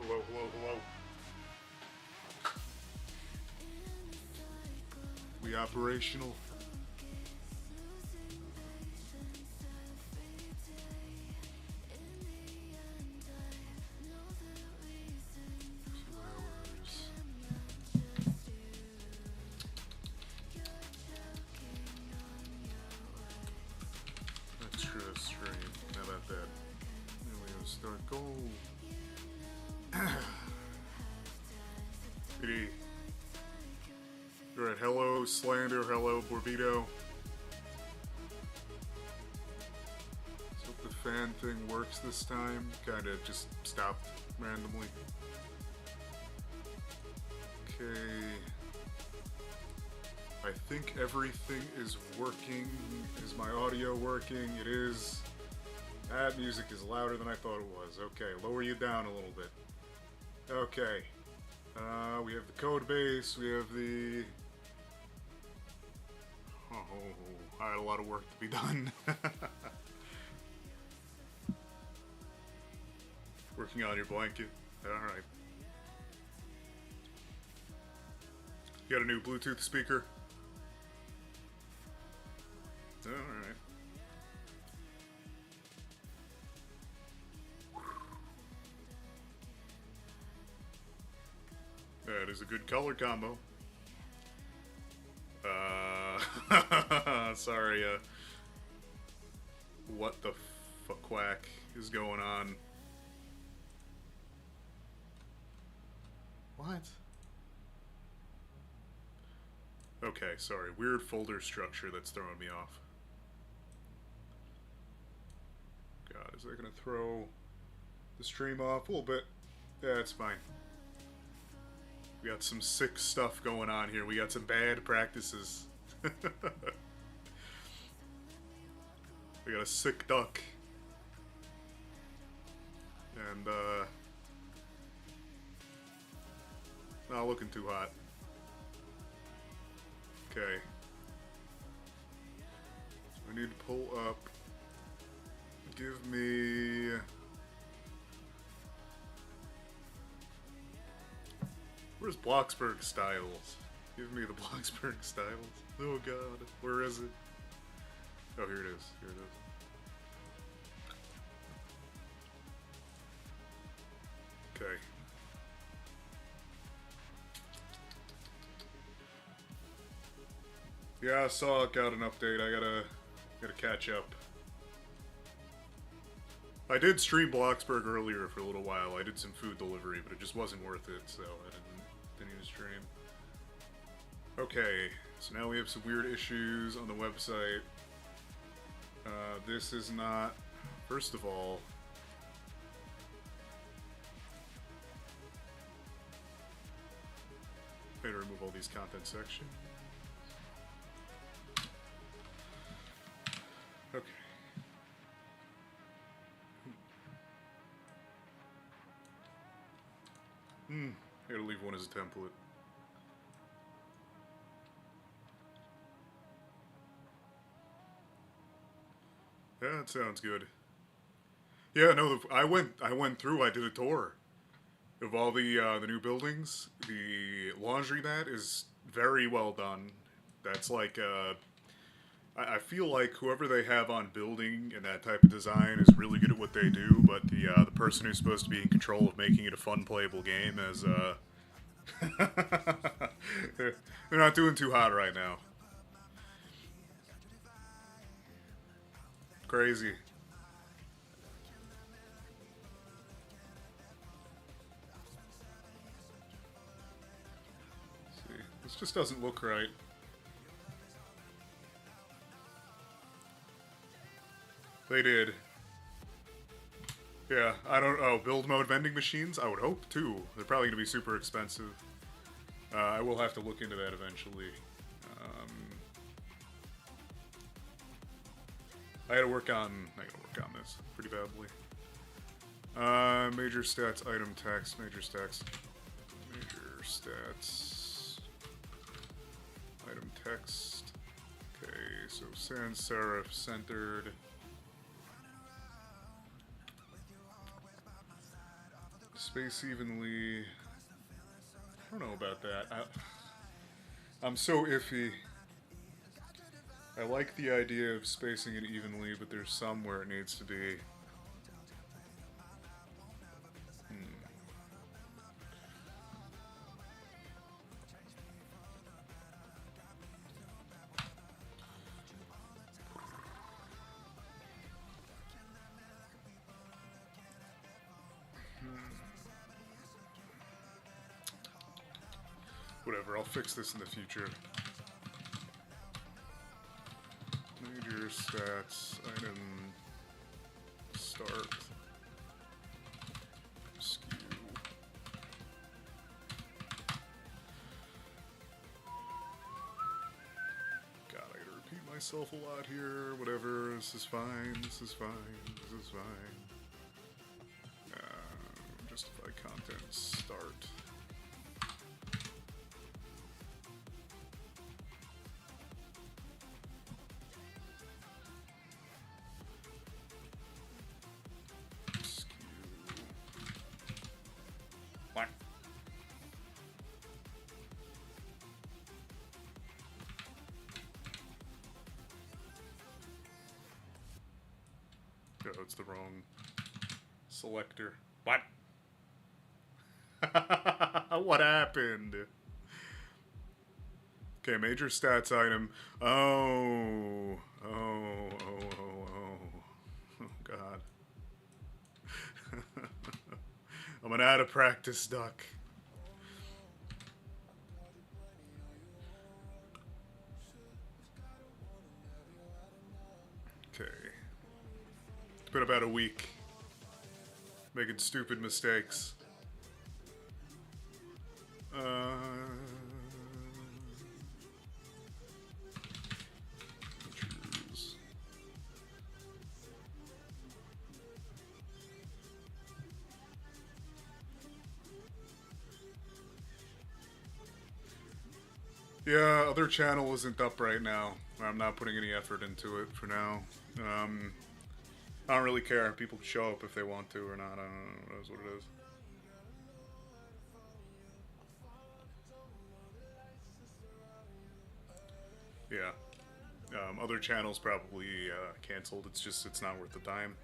Hello, hello, hello. We operational? Extra stream. How about that? Then we gotta start goal. PD. Alright, hello Slander, hello Borbito. Let's hope the fan thing works this time. Kinda just stopped randomly. Okay. I think everything is working. Is my audio working? It is. That music is louder than I thought it was. Okay, lower you down a little bit. Okay. We have the code base, we have the... Oh, I had a lot of work to be done. Working on your blanket. Alright. You got a new Bluetooth speaker? Alright. That is a good color combo. Sorry, what the fuck is going on? What? Okay, sorry. Weird folder structure that's throwing me off. God, is that gonna throw the stream off? A little bit. Yeah, it's fine. We got some sick stuff going on here. We got some bad practices. We got a sick duck. And, not looking too hot. Okay. So I need to pull up. Give me... Where's Bloxburg Styles? Give me the Bloxburg Styles. Oh god, where is it? Oh, here it is. Here it is. Okay. Yeah, I saw it got an update. I gotta catch up. I did stream Bloxburg earlier for a little while. I did some food delivery, but it just wasn't worth it, so I didn't stream. Okay, so now we have some weird issues on the website. This is not... First of all... I gotta remove all these content sections. Okay. I gotta leave one as a template. Yeah, that sounds good. Yeah, no, I went through. I did a tour of all the new buildings. The laundromat is very well done. That's like I feel like whoever they have on building and that type of design is really good at what they do. But the person who's supposed to be in control of making it a fun, playable game is they're not doing too hot right now. Crazy. Let's see. This just doesn't look right. They did. Yeah, I don't know. Build mode vending machines? I would hope, too. They're probably going to be super expensive. I will have to look into that eventually. I gotta work on this pretty badly. Major stats, item text, major stats, item text. Okay, so sans serif centered. Space evenly. I don't know about that. I'm so iffy. I like the idea of spacing it evenly, but there's some where it needs to be. Whatever, I'll fix this in the future. Major stats, item, start, skew. God, I gotta repeat myself a lot here. Whatever, this is fine, this is fine, this is fine. Justify content, start. What? Oh, it's the wrong selector. What? What happened? Okay, major stats item. Oh, God. I'm an out of practice duck. Okay. It's been about a week. Making stupid mistakes. Choose. Yeah, other channel isn't up right now. I'm not putting any effort into it for now. I don't really care. People can show up if they want to or not. I don't know. That's what it is. Yeah. Other channels probably canceled. It's not worth the time.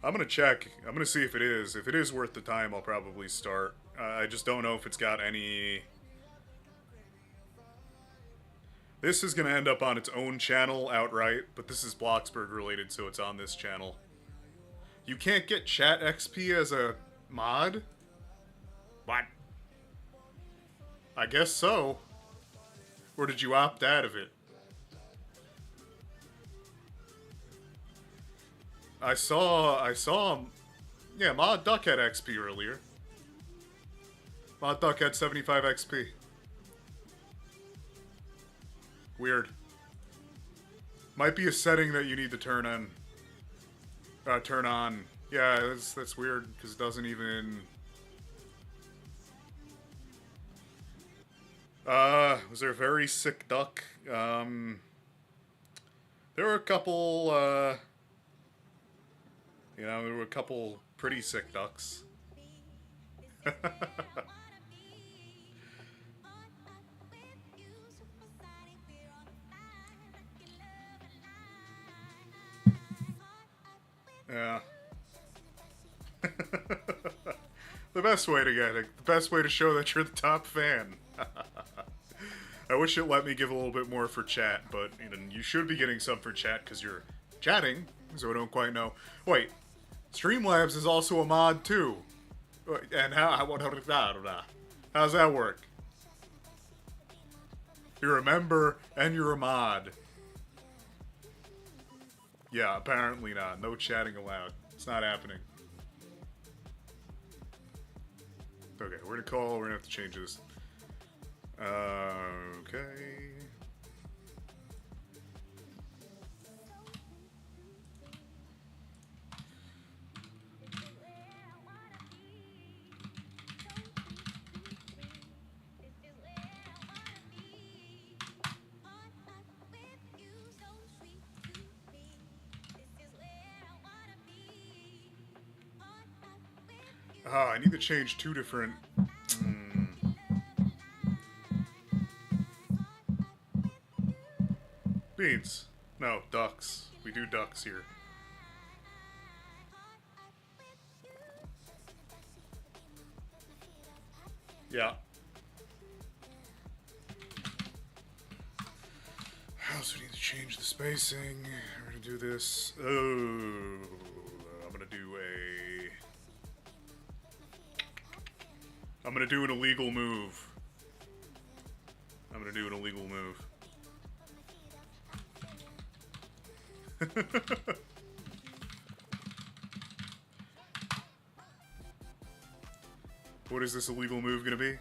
I'm gonna check. I'm gonna see if it is. If it is worth the time, I'll probably start. I just don't know if it's got any... This is gonna end up on its own channel outright, but this is Bloxburg related, so it's on this channel. You can't get chat XP as a mod? What? I guess so. Or did you opt out of it? I saw, yeah, Mod Duck had XP earlier. Mod Duck had 75 XP. Weird. Might be a setting that you need to turn on. Turn on. Yeah, that's weird, because it doesn't even... was there a very sick duck? There were a couple, you know, there were a couple pretty sick ducks. Yeah. The best way to get it. The best way to show that you're the top fan. I wish it let me give a little bit more for chat, but you know, you should be getting some for chat because you're chatting, so I don't quite know. Wait, Streamlabs is also a mod too. And how's that work? You're a member and you're a mod. Yeah, apparently not. No chatting allowed. It's not happening. Okay, we're gonna have to change this. Okay. Ah, I need to change two different... Beans. No, ducks. We do ducks here. Yeah. Also need to change the spacing. We're gonna do this. Oh, I'm gonna do an illegal move. I'm gonna do an illegal move. What is this illegal move gonna be?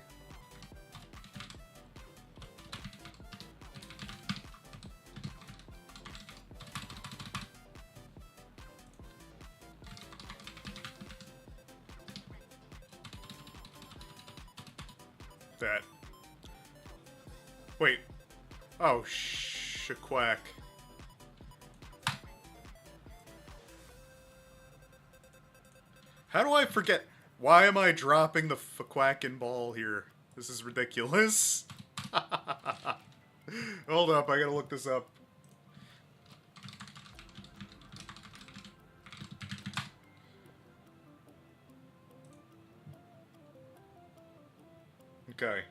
That. Wait. Oh, quack. How do I forget? Why am I dropping the quacking ball here? This is ridiculous. Hold up, I gotta look this up. Okay.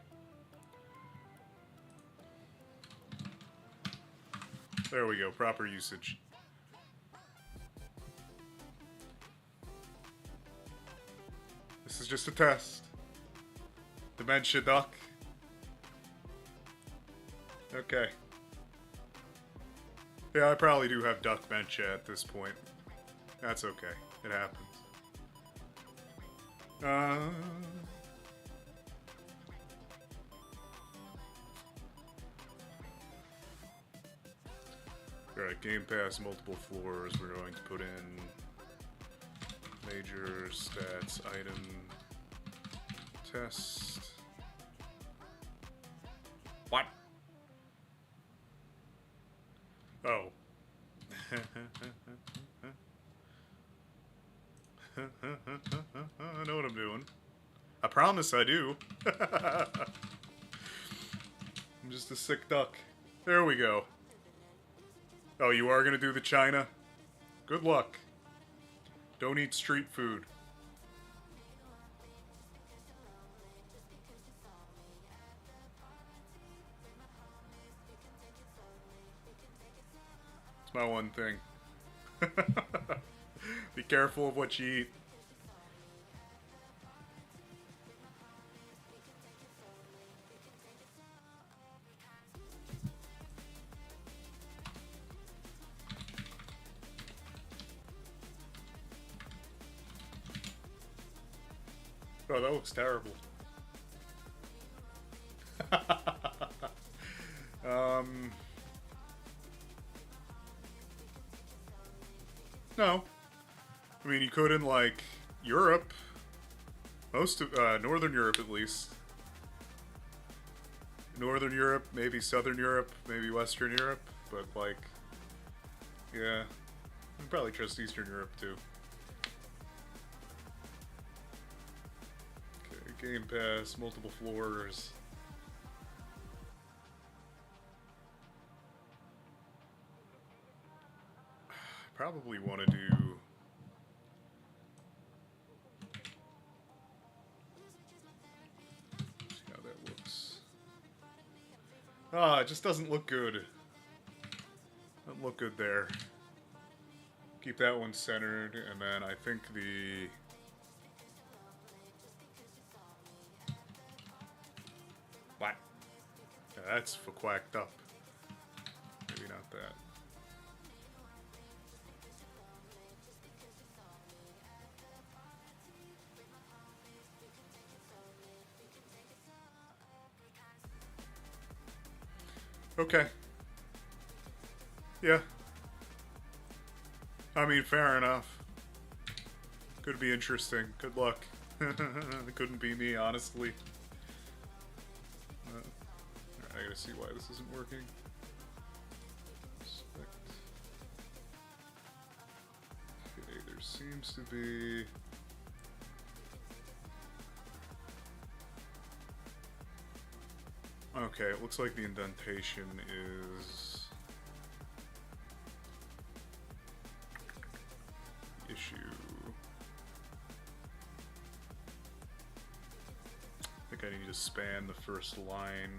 There we go, proper usage. This is just a test. Dementia duck. Okay. Yeah, I probably do have duck dementia at this point. That's okay. It happens. Alright, Game Pass, multiple floors. We're going to put in major stats, item, test. What? Oh. I know what I'm doing. I promise I do. I'm just a sick duck. There we go. Oh, you are gonna do the China? Good luck. Don't eat street food. It's my one thing. Be careful of what you eat. Oh, that looks terrible. No. I mean, you could in, like, Europe. Most of, Northern Europe at least. Northern Europe, maybe Southern Europe, maybe Western Europe, but, like, yeah. You can probably trust Eastern Europe, too. Game Pass, multiple floors. I probably want to do... See how that looks. Ah, it just doesn't look good. Doesn't look good there. Keep that one centered, and then I think the... What? Yeah, that's quacked up. Maybe not that. Okay. Yeah. I mean, fair enough. Could be interesting. Good luck. It couldn't be me, honestly. I gotta see why this isn't working. Okay, there seems to be... Okay, it looks like the indentation is issue. I think I need to span the first line.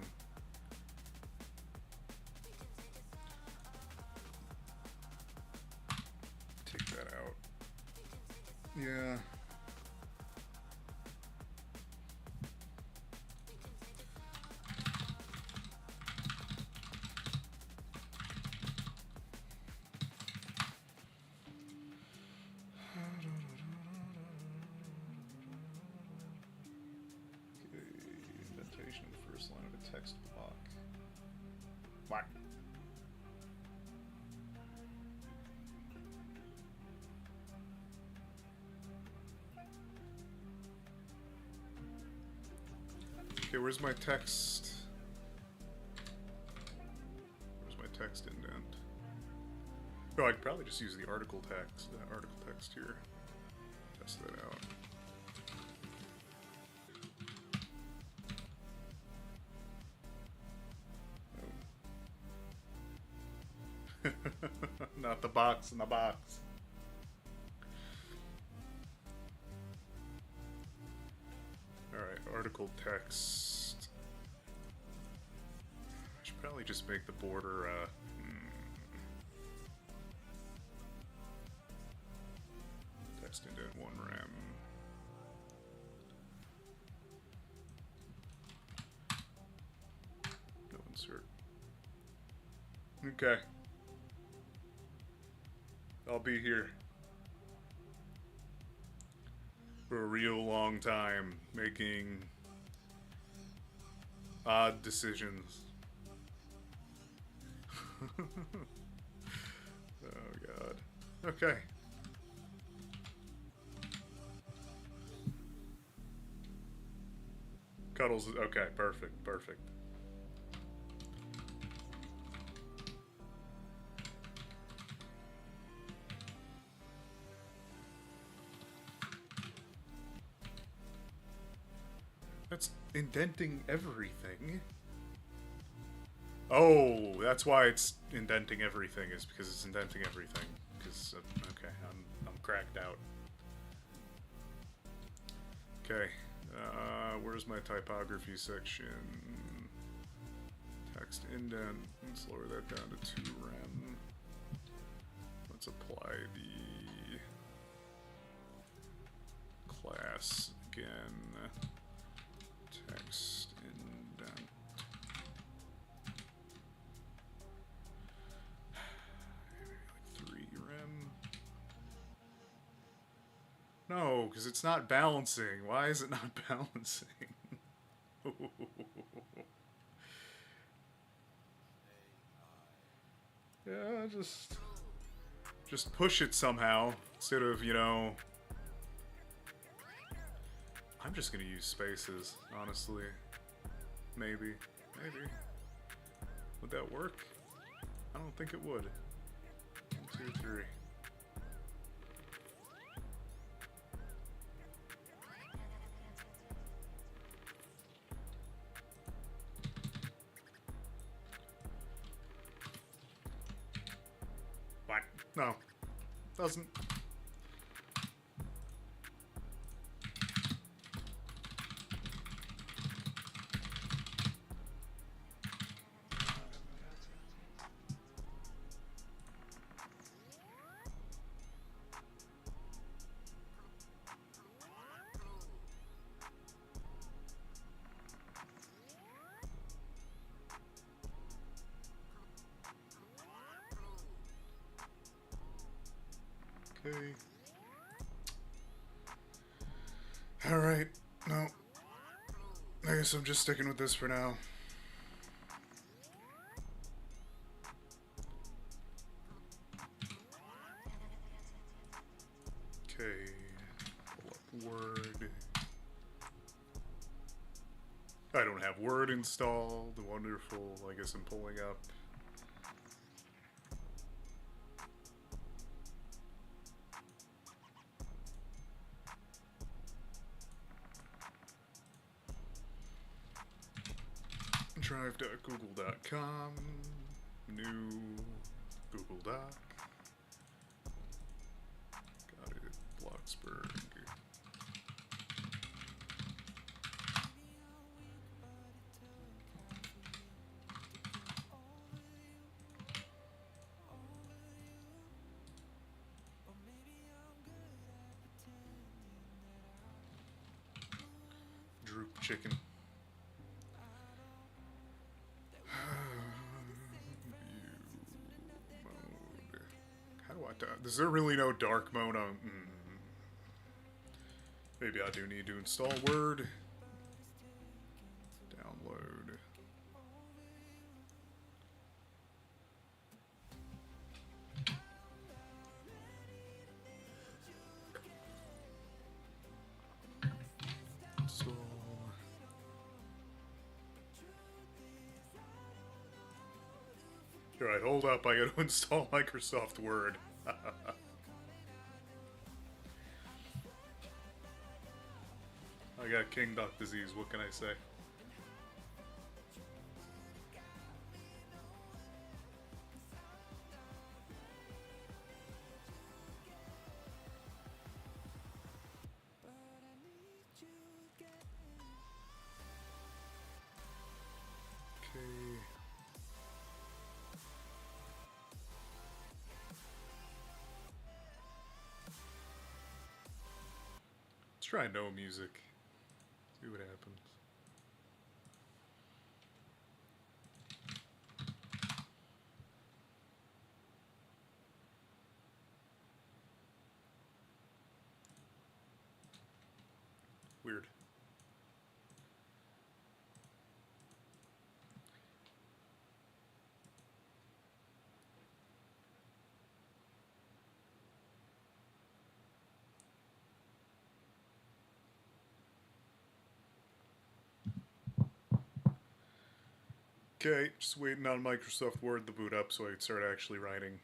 Take that out. Yeah. Text block. What? Okay, where's my text? Where's my text indent? Oh, I'd probably just use the article text. Article text here. Test that out. Not the box in the box. Alright, article text. I should probably just make the border, text indent 1 rem. No insert. Okay. I'll be here for a real long time, making odd decisions. Oh god. Okay. Cuddles, okay, perfect, perfect. That's indenting everything. Oh, that's why it's indenting everything, is because it's indenting everything. Because, okay, I'm cracked out. Okay, where's my typography section? Text indent, let's lower that down to 2 rem. Let's apply the class again. Text indent. Like 3 rem. No, because it's not balancing. Why is it not balancing? Yeah, just push it somehow instead of, you know. I'm just gonna use spaces, honestly. Maybe. Would that work? I don't think it would. 1, 2, 3. What? No. Doesn't. Okay. Alright, no. I guess I'm just sticking with this for now. Okay. Pull up Word. I don't have Word installed. Wonderful. I guess I'm pulling up. Drive www.google.com. New Google Doc. Got it. Bloxburg. Droop chicken. Mode. How do I? Is there really no dark mode on? Maybe I do need to install Word. Download. Install. Alright, hold up. I gotta install Microsoft Word. I got King Duck disease, what can I say? Okay. Let's try no music. See what happens. Weird. Okay, just waiting on Microsoft Word to boot up so I can start actually writing.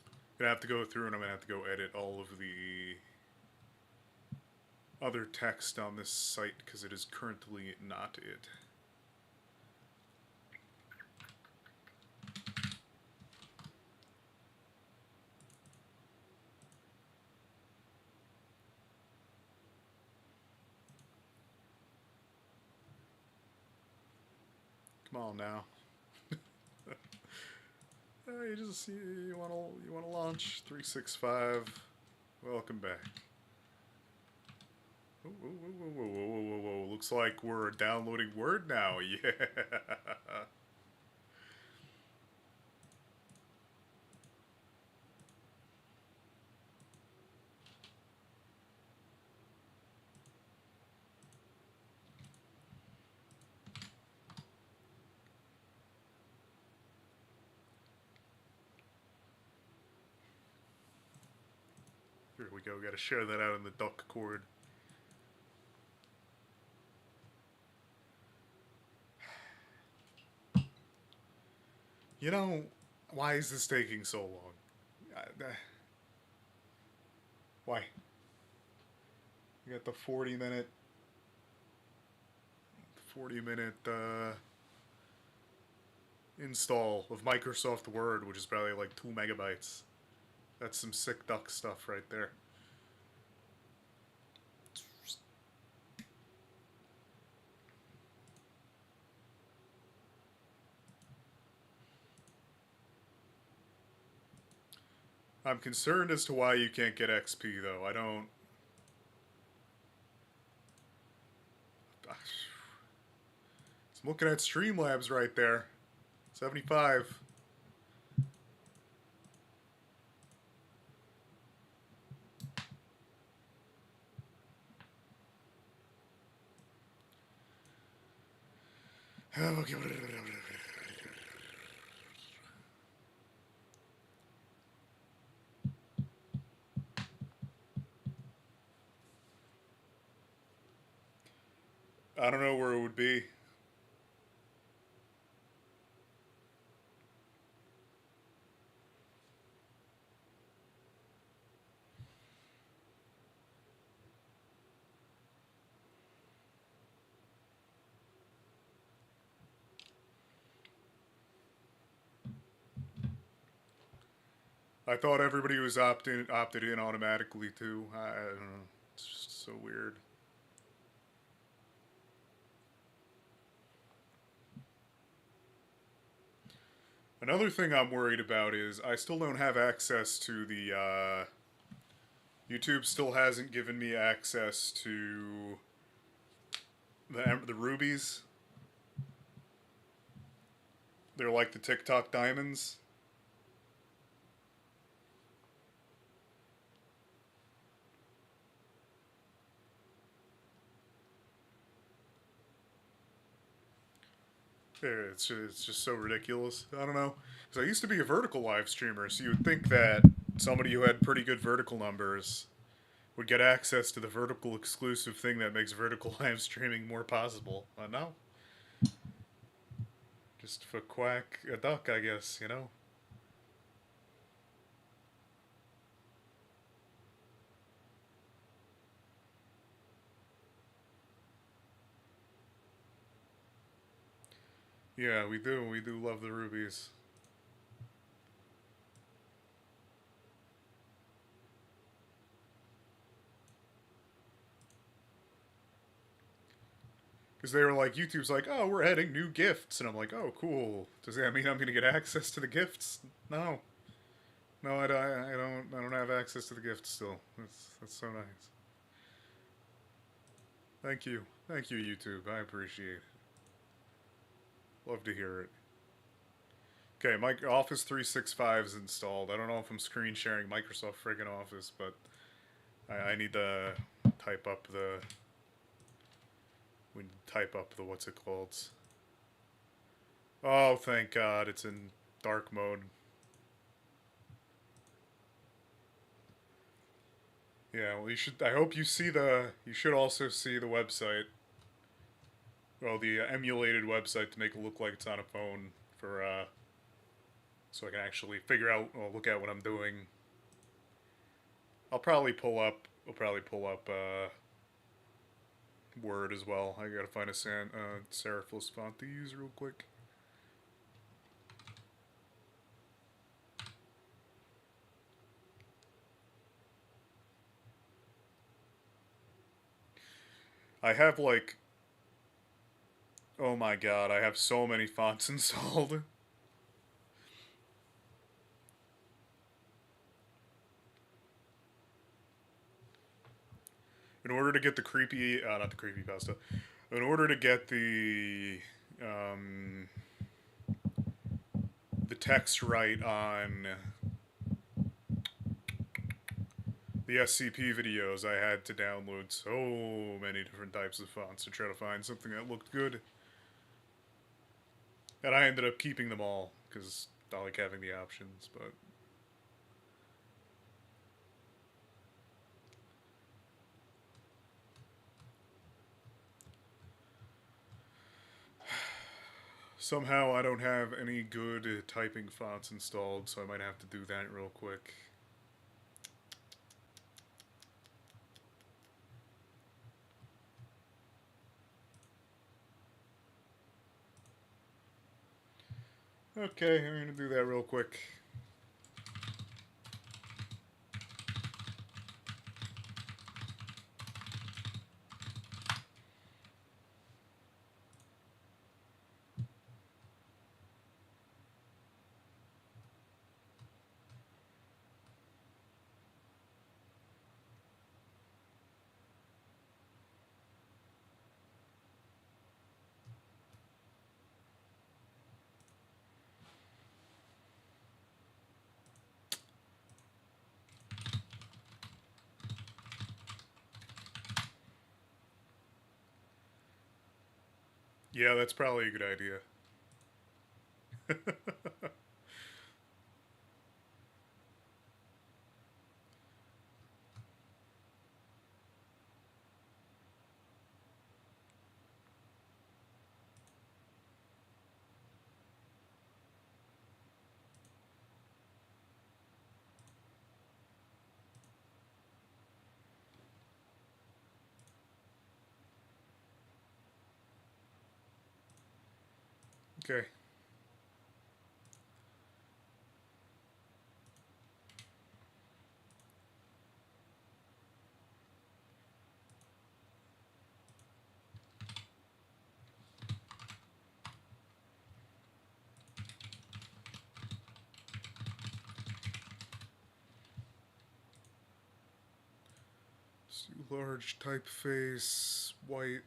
I'm gonna have to go through and I'm gonna have to go edit all of the other text on this site because it is currently not it. Come on now. You wanna launch 365. Welcome back. Whoa. Looks like we're downloading Word now. Yeah. Here we go. Got to share that out in the duck cord. You know, why is this taking so long? Why? You got the 40-minute install of Microsoft Word, which is probably like 2 megabytes. That's some sick duck stuff right there. I'm concerned as to why you can't get XP, though. I don't... I'm looking at Streamlabs right there. 75. Okay. I don't know where it would be. I thought everybody was opted in automatically too. I don't know. It's just so weird. Another thing I'm worried about is I still don't have access to the YouTube still hasn't given me access to the rubies. They're like the TikTok diamonds. It's just so ridiculous. I don't know. Because I used to be a vertical live streamer, so you would think that somebody who had pretty good vertical numbers would get access to the vertical exclusive thing that makes vertical live streaming more possible. But no. Just for quack a duck, I guess, you know? Yeah, we do. We do love the rubies. Because they were like, YouTube's like, oh, we're adding new gifts. And I'm like, oh, cool. Does that mean I'm going to get access to the gifts? No. No, I don't have access to the gifts still. That's so nice. Thank you. Thank you, YouTube. I appreciate it. Love to hear it. Okay, my Office 365 is installed. I don't know if I'm screen sharing Microsoft friggin' Office, but I need to type up the... We need to type up the what's it called. Oh, thank God, it's in dark mode. Yeah, well, you should. I hope you see the. You should also see the website. Well, the emulated website to make it look like it's on a phone for. So I can actually figure out. Or look at what I'm doing. I'll probably pull up. Word as well. I gotta find a serifless font to use real quick. I have like. Oh my God! I have so many fonts installed. In order to get the creepy, not the creepy pasta. In order to get the text right on the SCP videos, I had to download so many different types of fonts to try to find something that looked good. And I ended up keeping them all, because I like having the options, but... Somehow I don't have any good typing fonts installed, so I might have to do that real quick. Okay, I'm gonna do that real quick. Yeah, that's probably a good idea. Okay. Let's do large typeface, white.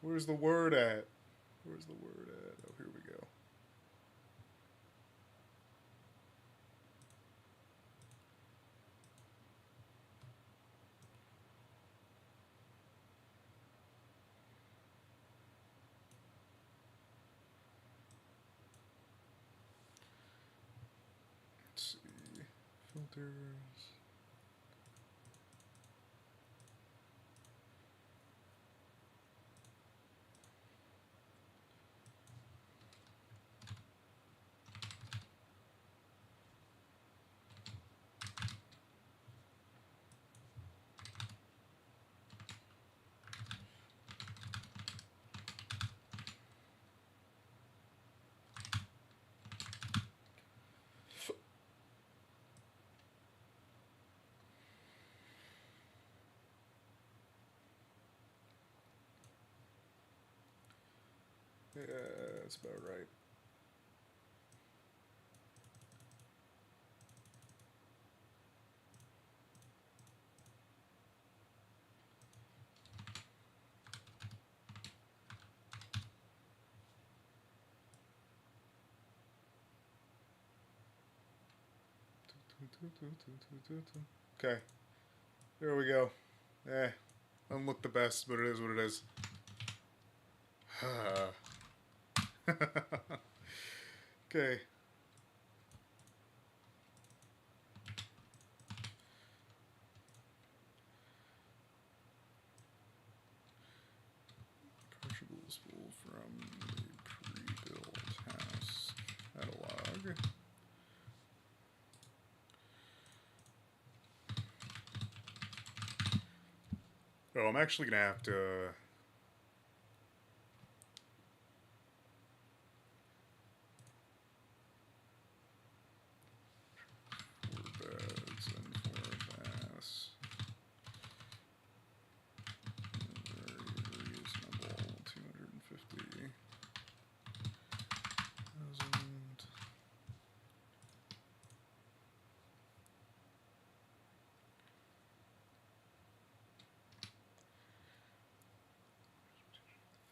Where's the word at? Where's the word at? Oh, here we go. Let's see. Filters. Yeah, that's about right. Okay, there we go. Doesn't look the best, but it is what it is. Okay. Partials pull from the pre-built house catalog. Oh, I'm actually gonna have to.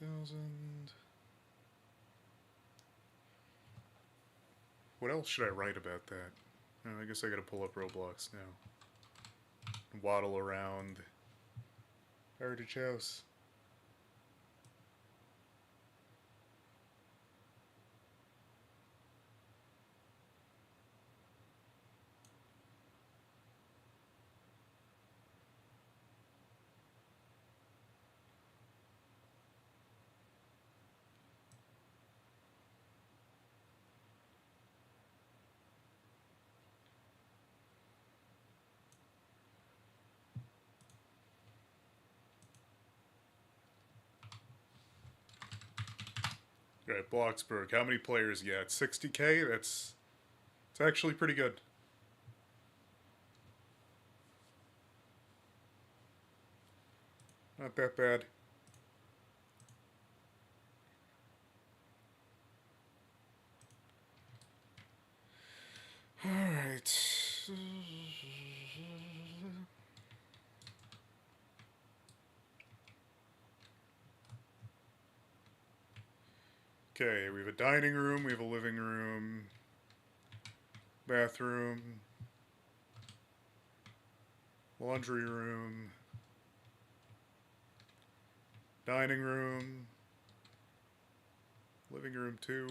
$1,000. What else should I write about that? I guess I gotta pull up Roblox now. Waddle around Heritage House. Alright, Bloxburg. How many players you got? 60K? It's actually pretty good. Not that bad. Alright. Okay, we have a dining room, we have a living room, bathroom, laundry room, dining room, living room 2.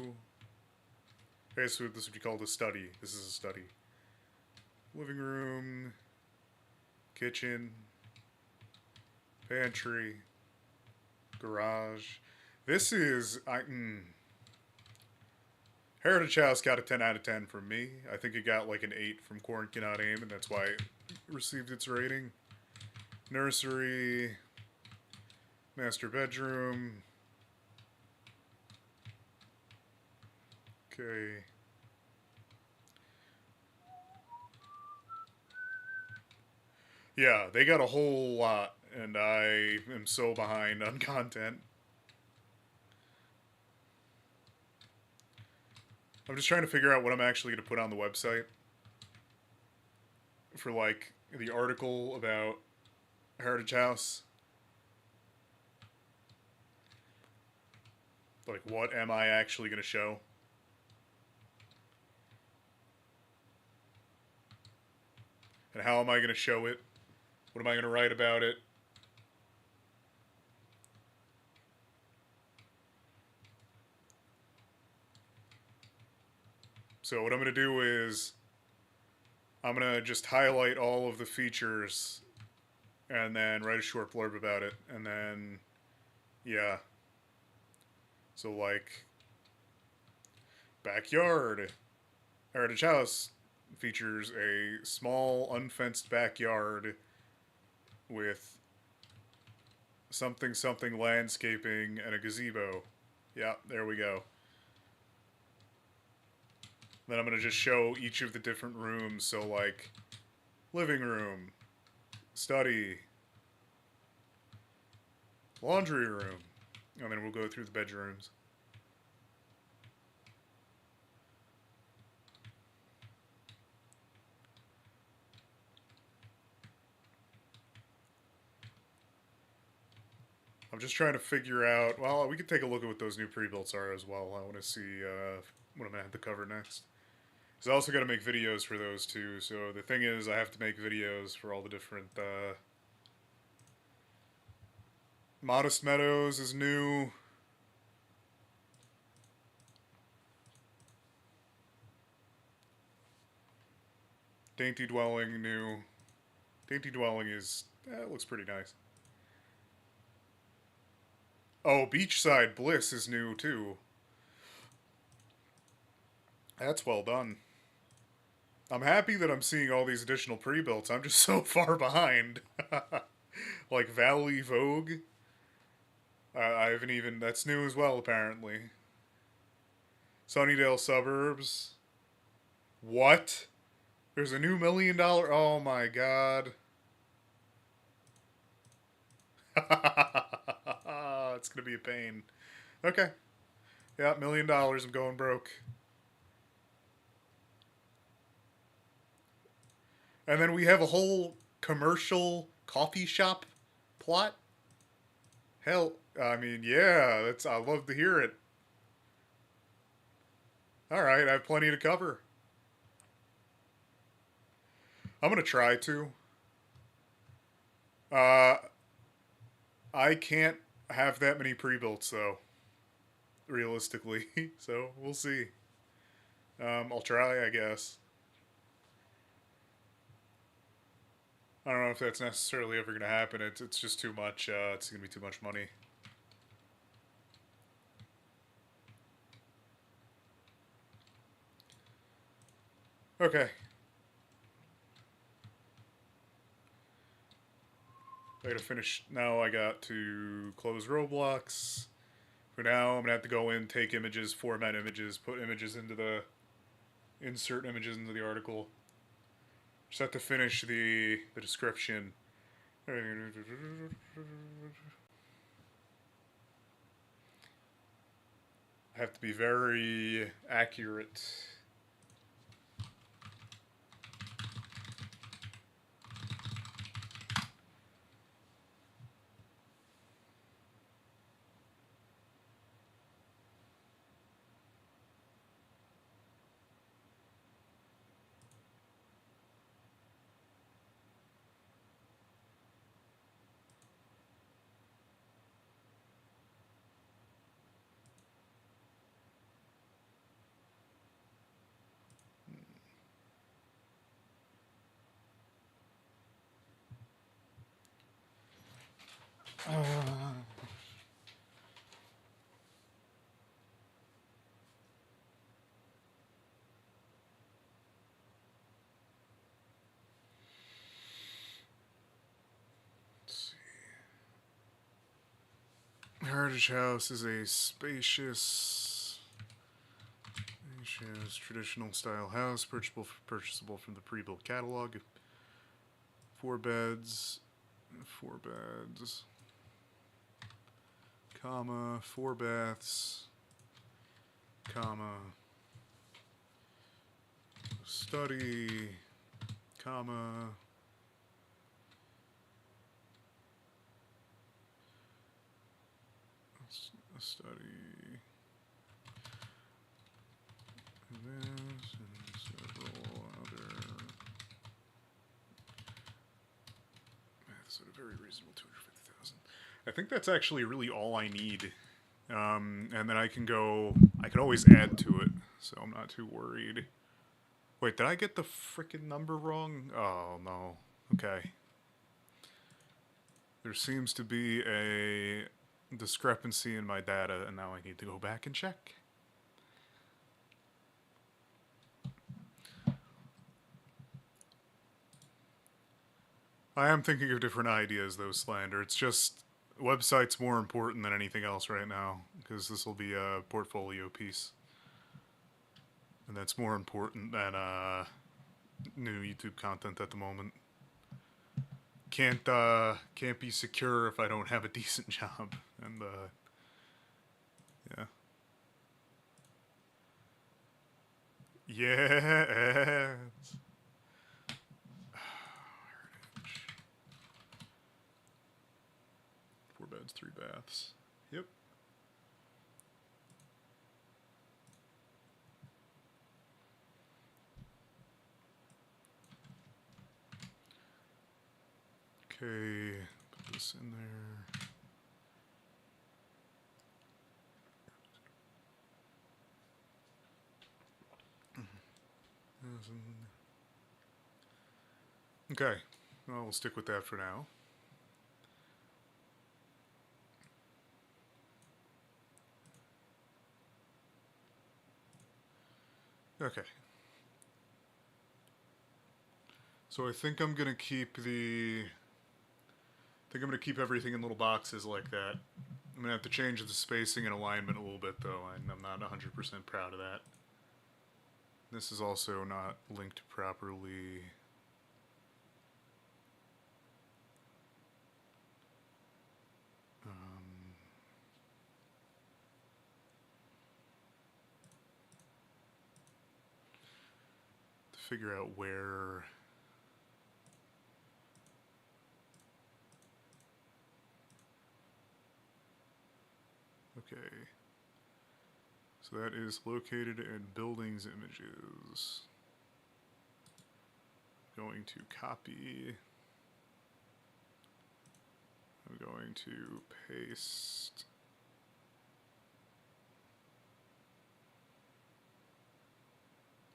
Okay, so this would be called a study. This is a study. Living room, kitchen, pantry, garage. This is... Heritage House got a 10 out of 10 from me. I think it got like an 8 from Corn Cannot Aim, and that's why it received its rating. Nursery, Master bedroom. Okay. Yeah, they got a whole lot, and I am so behind on content. I'm just trying to figure out what I'm actually going to put on the website for, like, the article about Heritage House. Like, what am I actually going to show? And how am I going to show it? What am I going to write about it? So what I'm going to do is I'm going to just highlight all of the features and then write a short blurb about it. And then, yeah. So, like, backyard. Heritage House features a small, unfenced backyard with something something landscaping and a gazebo. Yeah, there we go. Then I'm going to just show each of the different rooms. So, like, living room, study, laundry room. And then we'll go through the bedrooms. I'm just trying to figure out. Well, we could take a look at what those new pre-builts are as well. I want to see what I'm going to have to cover next. Because I also got to make videos for those too. So the thing is, I have to make videos for all the different. Modest Meadows is new. Dainty Dwelling new. Dainty Dwelling is looks pretty nice. Oh, Beachside Bliss is new too. That's well done. I'm happy that I'm seeing all these additional pre-builts. I'm just so far behind. Like Valley Vogue. I haven't even. That's new as well, apparently. Sunnydale Suburbs. What? There's a new $1 million. Oh my god. It's gonna be a pain. Okay. Yeah, $1 million. I'm going broke. And then we have a whole commercial coffee shop plot. Hell, I mean, yeah, that's. I love to hear it. All right, I have plenty to cover. I'm gonna try to. Uh, I can't have that many pre-builts though, realistically. So we'll see. I'll try, I guess. I don't know if that's necessarily ever gonna happen. It's just too much. It's gonna be too much money. Okay. I gotta finish. Now I got to close Roblox. For now, I'm gonna have to go in, take images, format images, put images into the. Insert images into the article. Just have to finish the description. I have to be very accurate. Heritage House is a spacious traditional style house, purchasable from the pre-built catalog. 4 beds, comma, 4 baths, comma, study, comma, a study, and this, and several other. That's at a very reasonable 250,000. I think that's actually really all I need. And then I can always add to it, so I'm not too worried. Wait, did I get the frickin' number wrong? Oh, no. Okay. There seems to be a discrepancy in my data, and now I need to go back and check. I am thinking of different ideas, though, Slander. It's just, website's more important than anything else right now, because this will be a portfolio piece. And that's more important than new YouTube content at the moment. Can't be secure if I don't have a decent job. And yeah. Yeah. 4 beds, 3 baths. Yep. Okay, put this in there. Okay, well, we'll stick with that for now. Okay. So I think I'm gonna keep everything in little boxes like that. I'm gonna have to change the spacing and alignment a little bit though, and I'm not 100% proud of that. This is also not linked properly. To figure out where. Okay. So that is located in buildings images. I'm going to copy. I'm going to paste.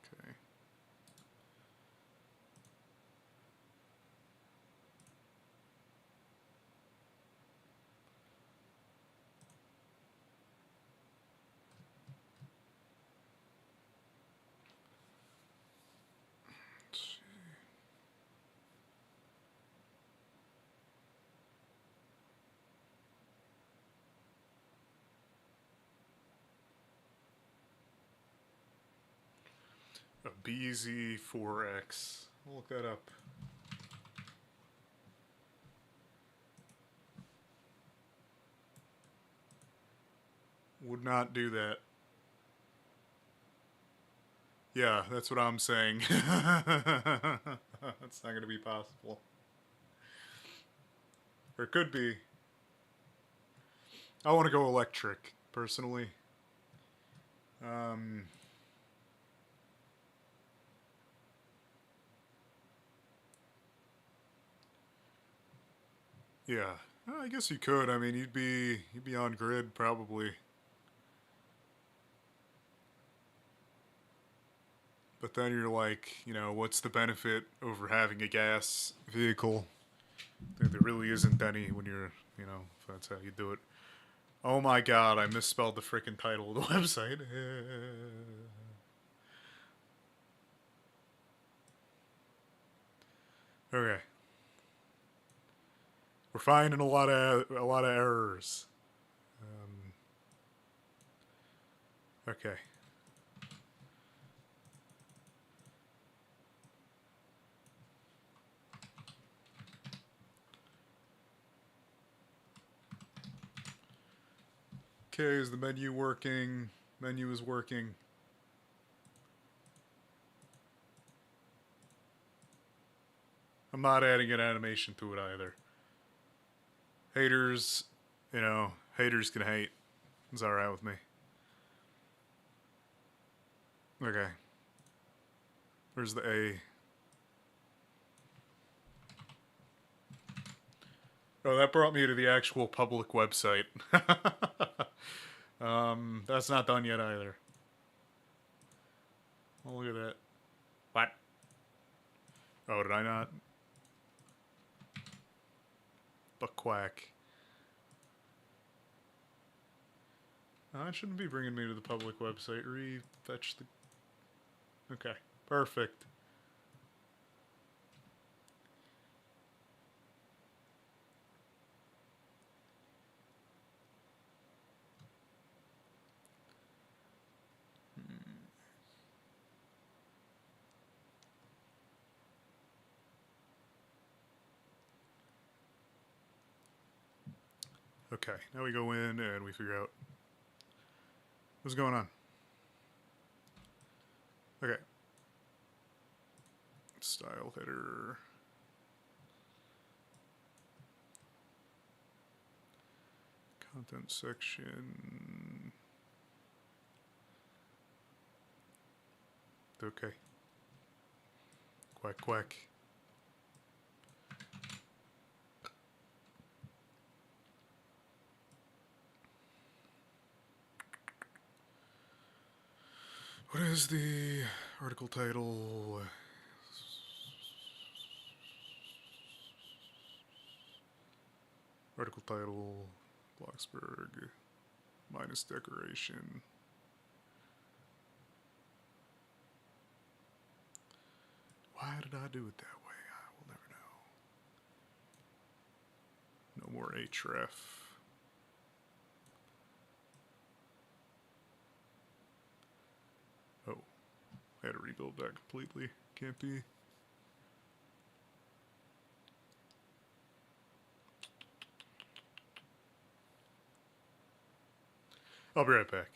Okay. A BZ4X. I'll look that up. Would not do that. Yeah, that's what I'm saying. That's not going to be possible. Or it could be. I want to go electric, personally. Yeah, I guess you could. I mean, you'd be on grid probably. But then you're like, you know, what's the benefit over having a gas vehicle? There really isn't any when you're, you know, if that's how you do it. Oh my god, I misspelled the frickin' title of the website. Okay. We're finding a lot of errors. Okay. Okay, is the menu working? Menu is working. I'm not adding an animation to it either. Haters, you know, haters can hate. It's alright with me. Okay. Where's the A? Oh, that brought me to the actual public website. That's not done yet either. Oh, look at that. What? Oh, did I not? Buck quack. Oh, it shouldn't be bringing me to the public website. Refetch the... Okay, perfect. Okay, now we go in and we figure out what's going on. Okay. Style header. Content section. Okay. Quack, quack. What is the article title? Article title, Bloxburg, minus decoration. Why did I do it that way? I will never know. No more href. Oh, I had to rebuild that completely. Can't be. I'll be right back.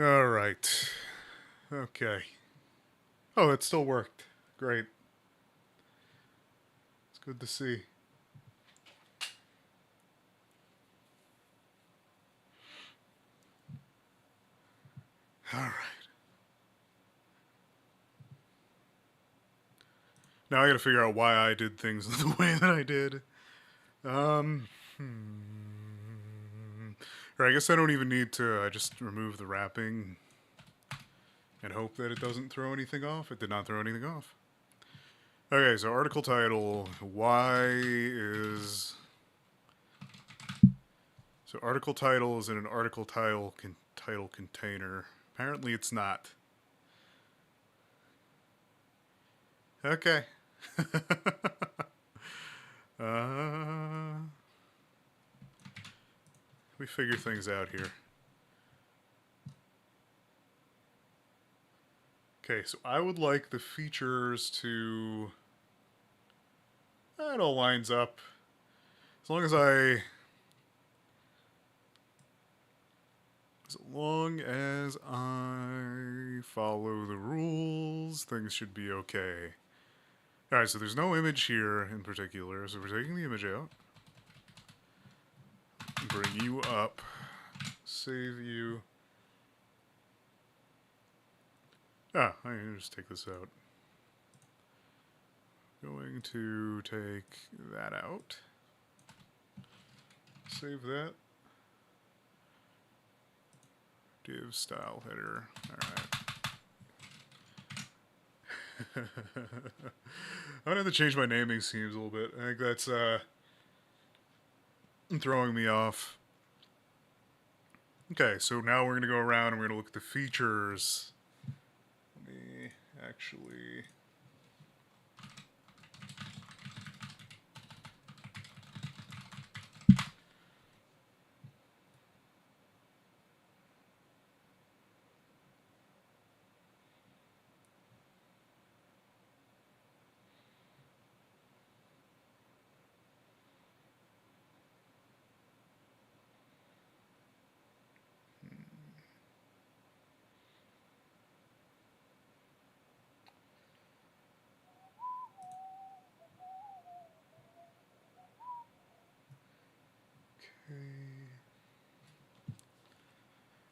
All right. Okay. Oh, it still worked. Great. It's good to see. All right. Now I gotta figure out why I did things the way that I did. Or I guess I don't even need to just remove the wrapping and hope that it doesn't throw anything off. It did not throw anything off. Okay, so article title, why is... So article title is in an article title container. Apparently it's not. Okay. We figure things out here. Okay, so I would like the features to... It all lines up. As long as I... As long as I follow the rules, things should be okay. Alright, so there's no image here in particular, so we're taking the image out. Bring you up. Save you. Ah, I can just take this out. Going to take that out. Save that. Div style header. Alright. I'm gonna have to change my naming schemes a little bit. I think that's throwing me off. Okay, so now we're gonna go around and we're gonna look at the features. Let me actually...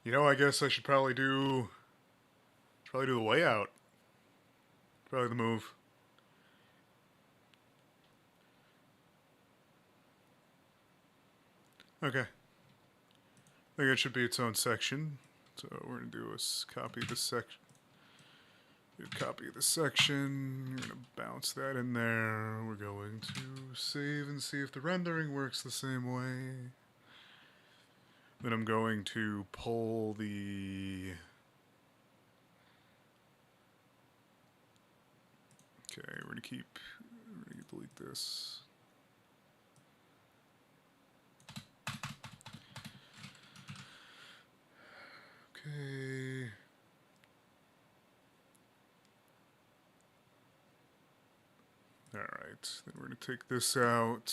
You know, I guess I should probably do the layout. Probably the move. Okay. I think it should be its own section. So we're gonna do is copy the section. Copy the section. We're gonna bounce that in there. We're going to save and see if the rendering works the same way. Then I'm going to pull the... Okay, we're gonna delete this. Okay. Alright, then we're gonna take this out.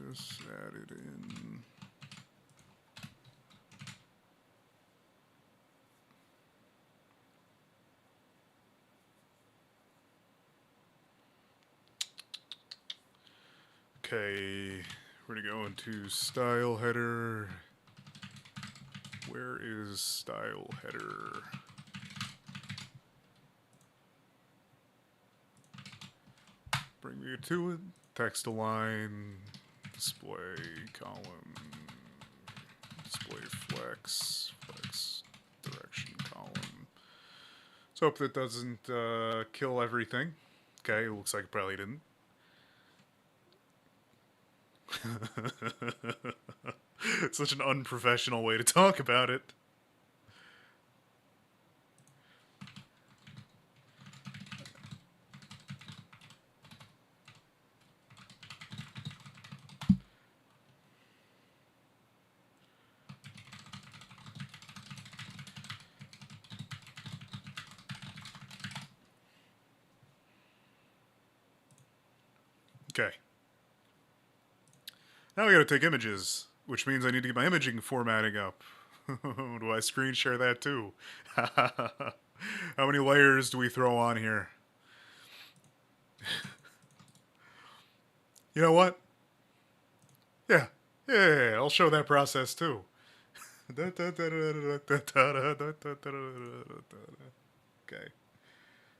This added in. Okay, we're gonna go into style header. Where is style header? Bring me to it. Text align. Display column. Display flex. Flex direction column. Let's hope that doesn't kill everything. Okay, it looks like it probably didn't. It's such an unprofessional way to talk about it. Okay. Now we gotta take images, which means I need to get my imaging formatting up. Do I screen share that too? How many layers do we throw on here? You know what? Yeah, I'll show that process too. Okay.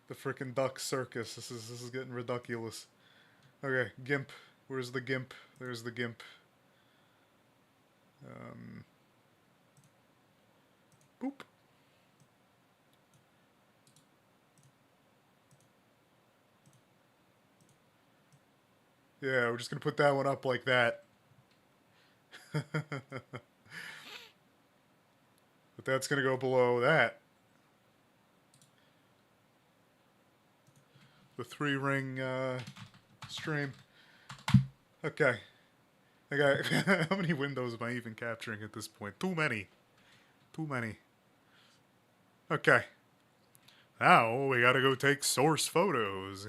The frickin' duck circus. This is getting ridiculous. Okay, gimp. Where's the gimp? There's the gimp. Boop. Yeah, we're just gonna put that one up like that. But that's gonna go below that. The 3-ring stream. Okay. Okay. How many windows am I even capturing at this point? Too many. Too many. Okay. Now we gotta go take source photos.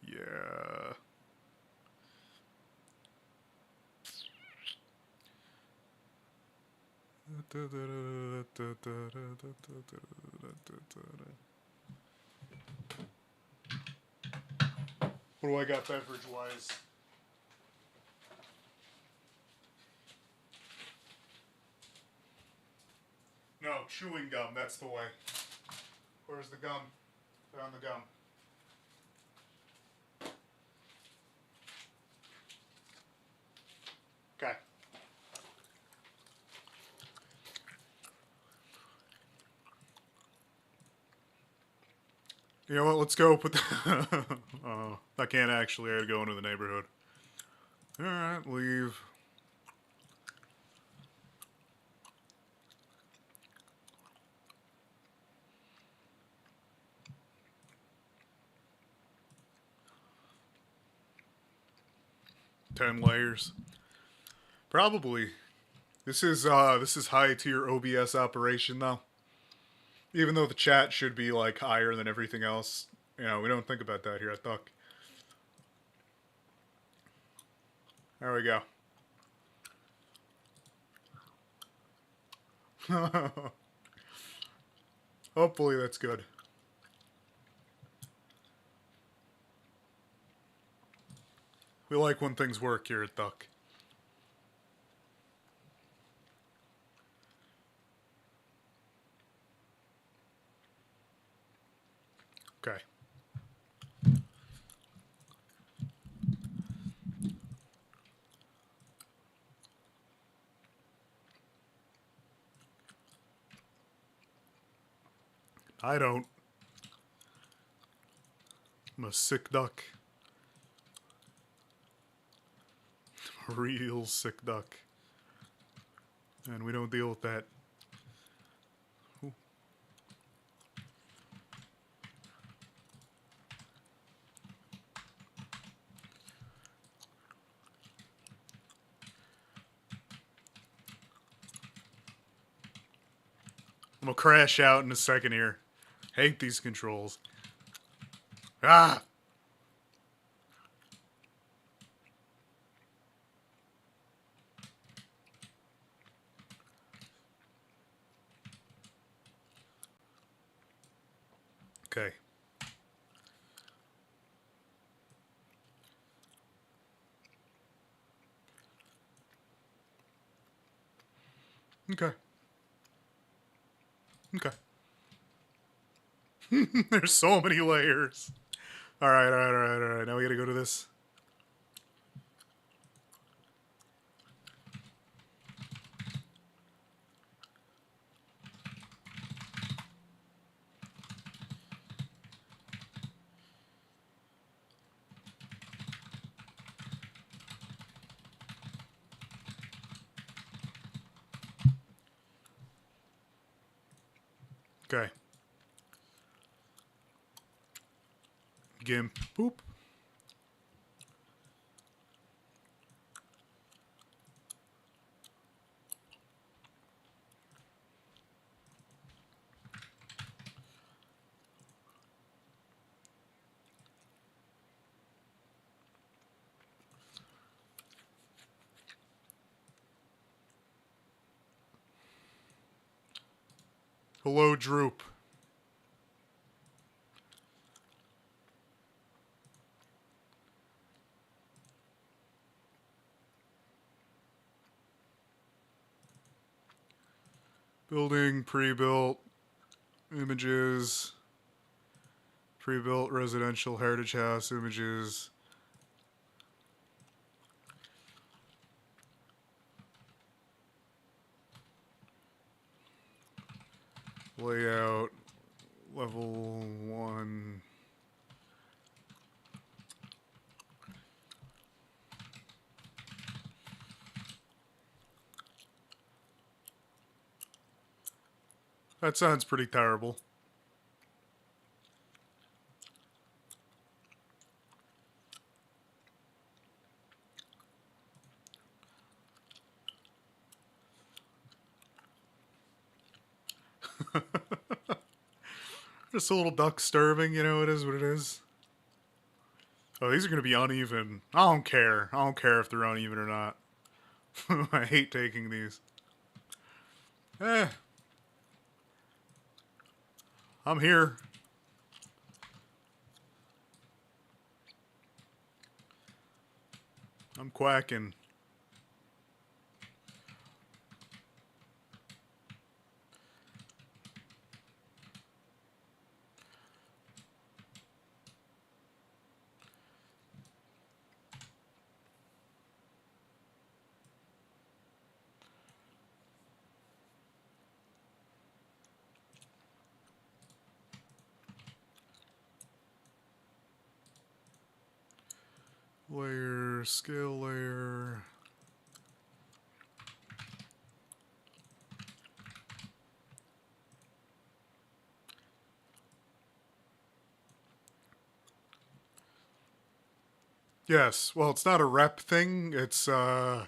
Yeah. What do I got beverage-wise? No, chewing gum, that's the way. Where's the gum? Found the gum. Okay. You know what, let's go put the... Oh, I can't actually, I gotta go into the neighborhood. Alright, leave. Ten layers. Probably. This is high tier OBS operation though. Even though the chat should be like higher than everything else. You know, we don't think about that here at Duck. There we go. Hopefully that's good. We like when things work here at Duck. Okay. I don't. I'm a sick duck. A real sick duck. And we don't deal with that. Ooh. I'm gonna crash out in a second here. Hate these controls. Ah! Okay. Okay. Okay. There's so many layers. Alright, alright, alright, alright. Now we gotta go to this. Okay. Gimp. Boop. Hello, Droop. Building, pre-built, images, pre-built residential heritage house images. Layout, level 1. That sounds pretty terrible. Just a little duck starving, you know, it is what it is. Oh, these are going to be uneven. I don't care. I don't care if they're uneven or not. I hate taking these. I'm here. I'm quacking. Layer, scale layer. Yes, well, it's not a rep thing. It's not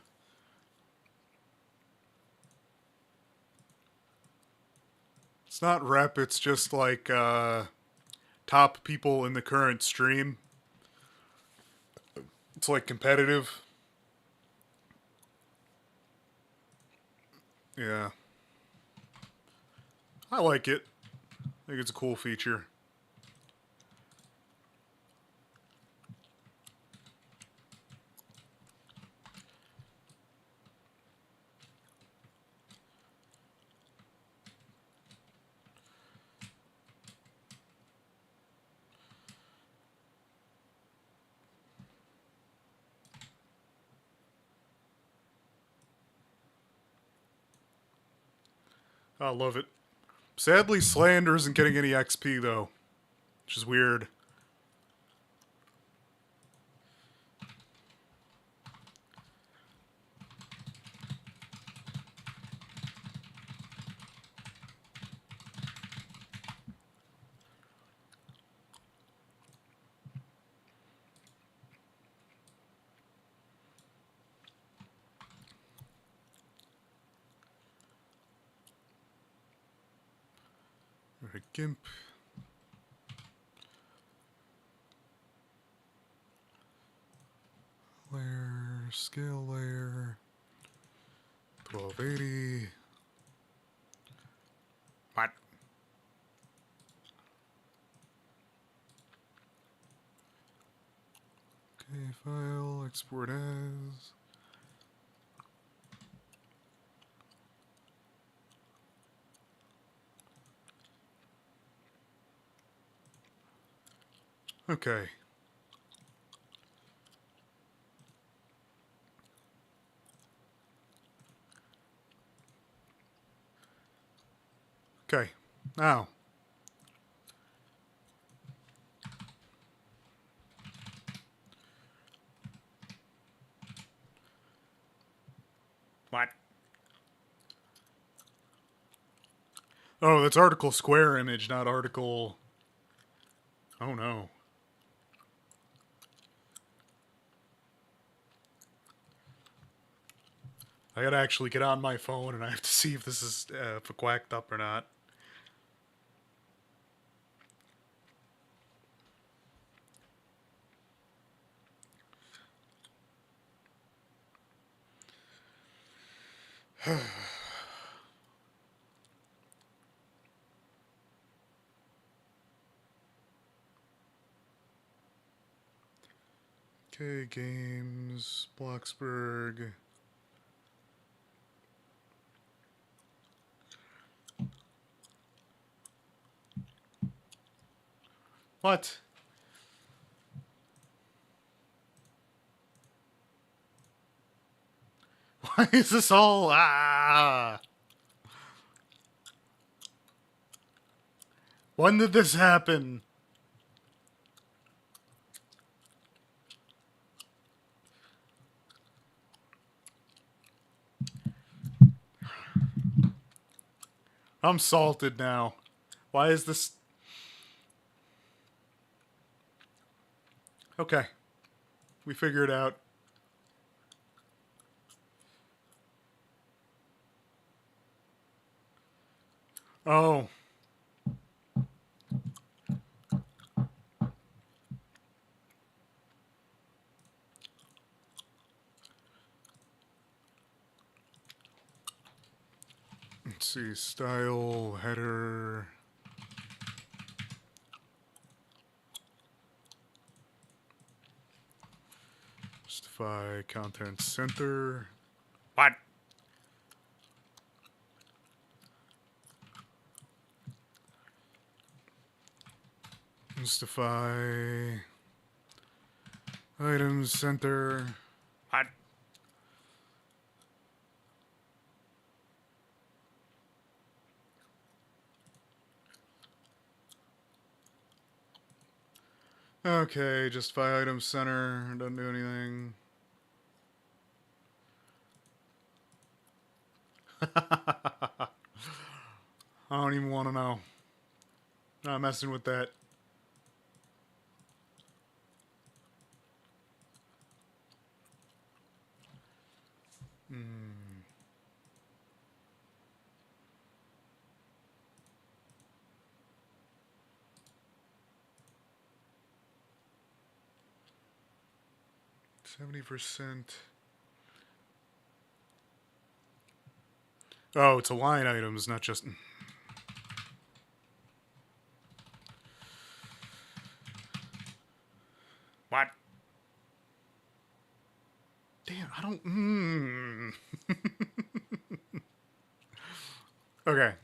rep. It's just like top people in the current stream. It's like competitive. Yeah, I like it. I think it's a cool feature. I love it. Sadly, Slander isn't getting any XP though, which is weird. Alright, GIMP. Layer, scale layer. 1280. What? Okay, file, export as. Okay. Okay. Now. What? Oh, that's article square image, not article... Oh no. I gotta actually get on my phone and I have to see if this is quacked up or not. Okay, games, Bloxburg. What? Why is this all... Ah! When did this happen? I'm salted now. Why is this... Okay. We figure it out. Oh. Let's see. Style, header... Justify content center. What? Justify items center. What? Okay, justify items center. Doesn't do anything. I don't even want to know. Not messing with that. Hmm. %. Oh, it's a line items, not just... What? Damn, I don't... Okay.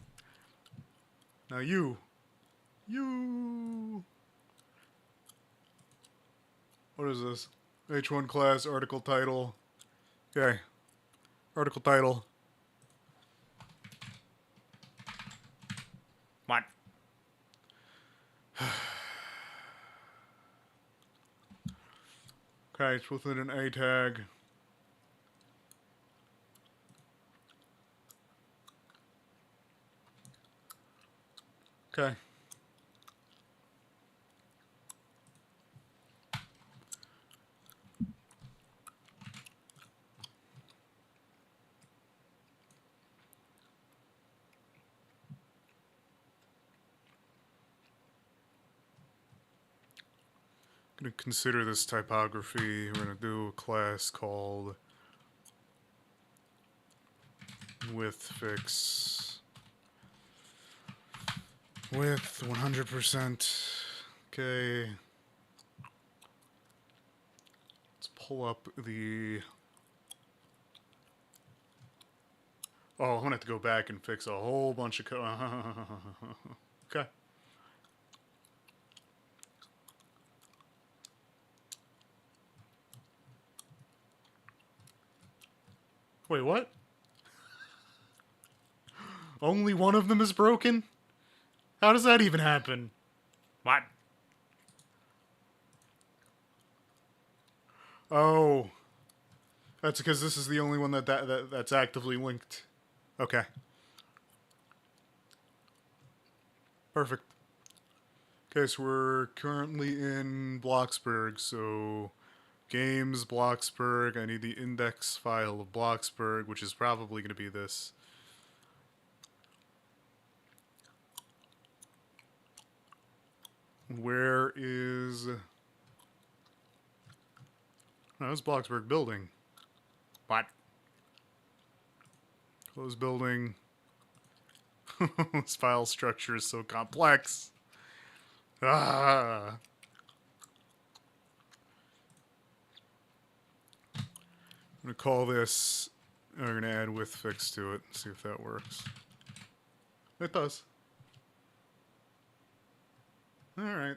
Now you. What is this? H1 class, article title. Okay. Article title. What? Okay, it's within an A tag. Okay. I'm going to consider this typography. We're going to do a class called width width 100%. Okay. Let's pull up the... Oh, I'm going to have to go back and fix a whole bunch of code. Okay. Wait, what? Only one of them is broken? How does that even happen? What? Oh. That's because this is the only one that's actively linked. Okay. Perfect. Okay, so we're currently in Bloxburg, so... Games, Bloxburg, I need the index file of Bloxburg, which is probably going to be this. Where is... Oh, that's Bloxburg building. What? Close building. This file structure is so complex. Ah. I'm going to call this... I'm going to add with fix to it, see if that works. It does. Alright.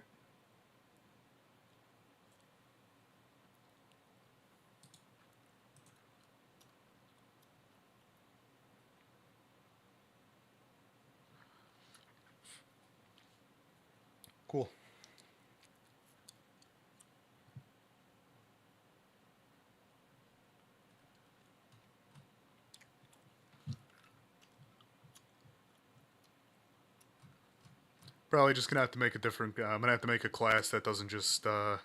Cool. Probably just gonna have to make a different. I'm gonna have to make a class that doesn't just. Okay.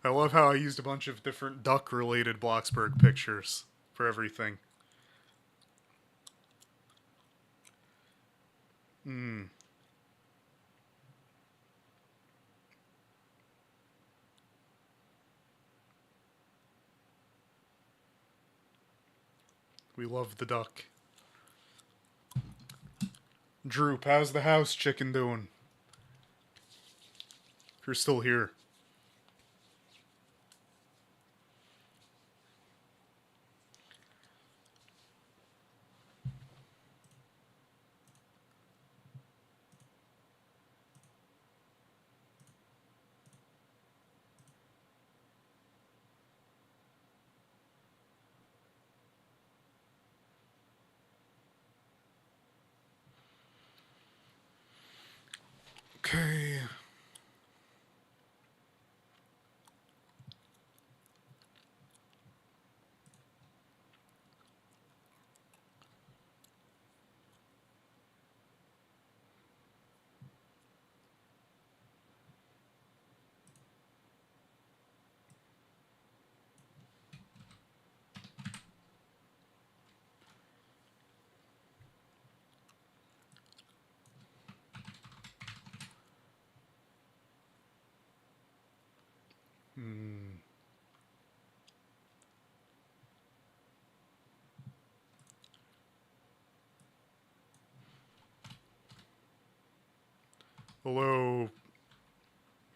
I love how I used a bunch of different duck-related Bloxburg pictures for everything. Hmm. We love the duck. Droop, how's the house chicken doing? If you're still here. Okay. Hmm. Hello,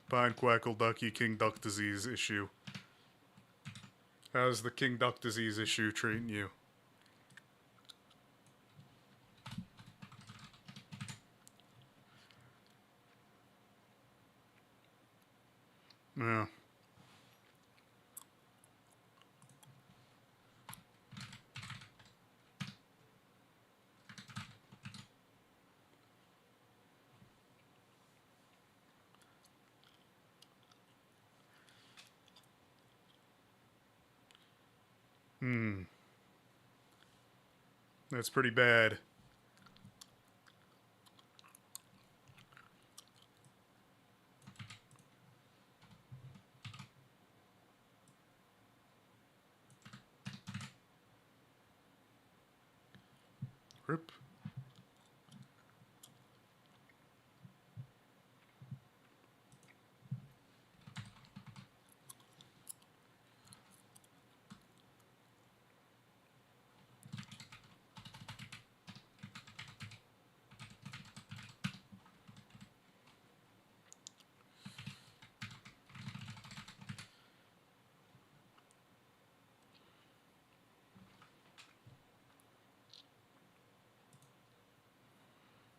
Pine Quackle Ducky King Duck Disease issue. How's the King Duck Disease issue treating you? Yeah. Hmm. That's pretty bad. Rip.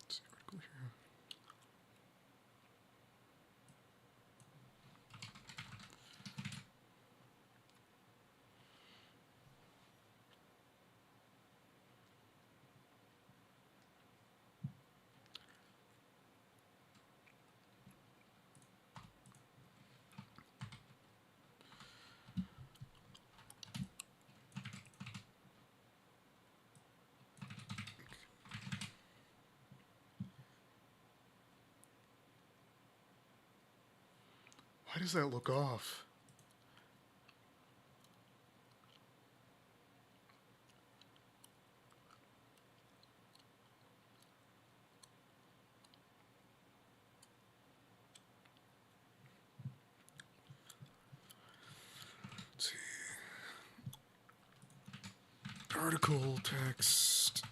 Let's see article here. Why does that look off? Let's see. Article text.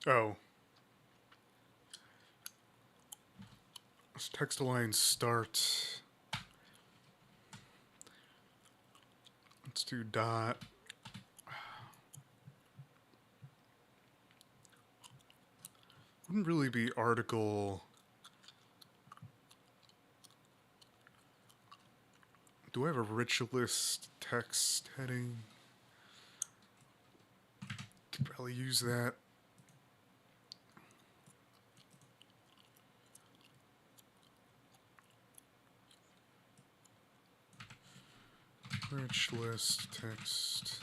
Oh. Let's text align start. Let's do dot. Wouldn't really be article. Do I have a rich list text heading? Could probably use that. Rich list text.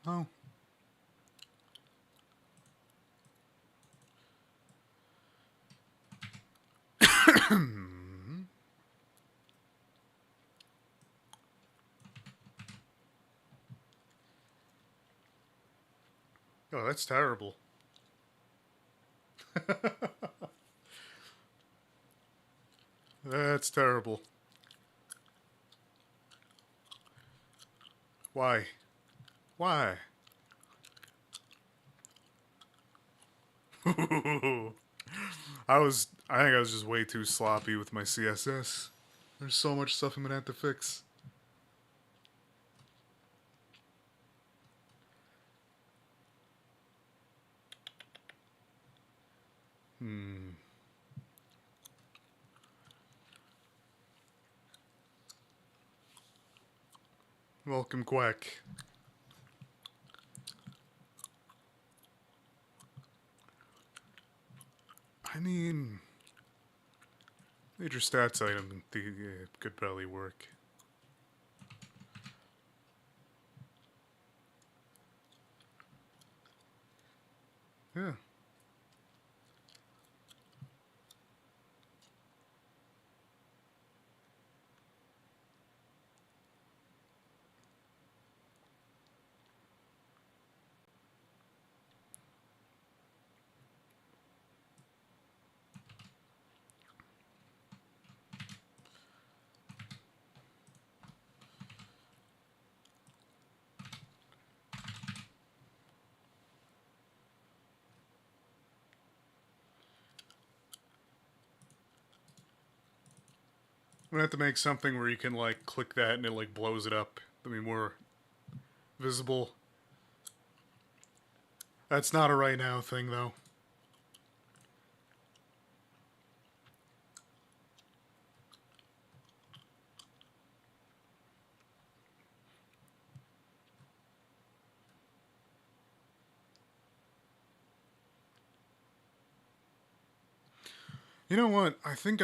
Oh. Oh, that's terrible. That's terrible. Why? Why? I think I was just way too sloppy with my CSS. There's so much stuff I'm gonna have to fix. Welcome, Quack. I mean, major stats item could probably work. Yeah. I'm gonna have to make something where you can like click that and it like blows it up. I mean, more visible. That's not a right now thing though. You know what? I think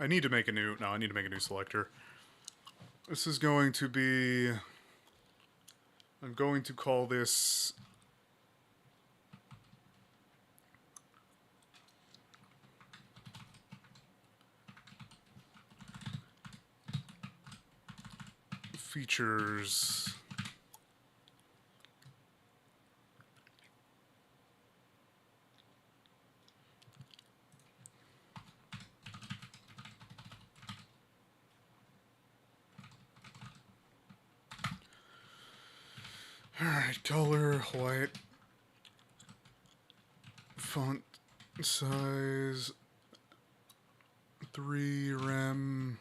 I need to make a new. No, I need to make a new selector. This is going to be. I'm going to call this. Features. Alright, color, white, font size, 3 rem.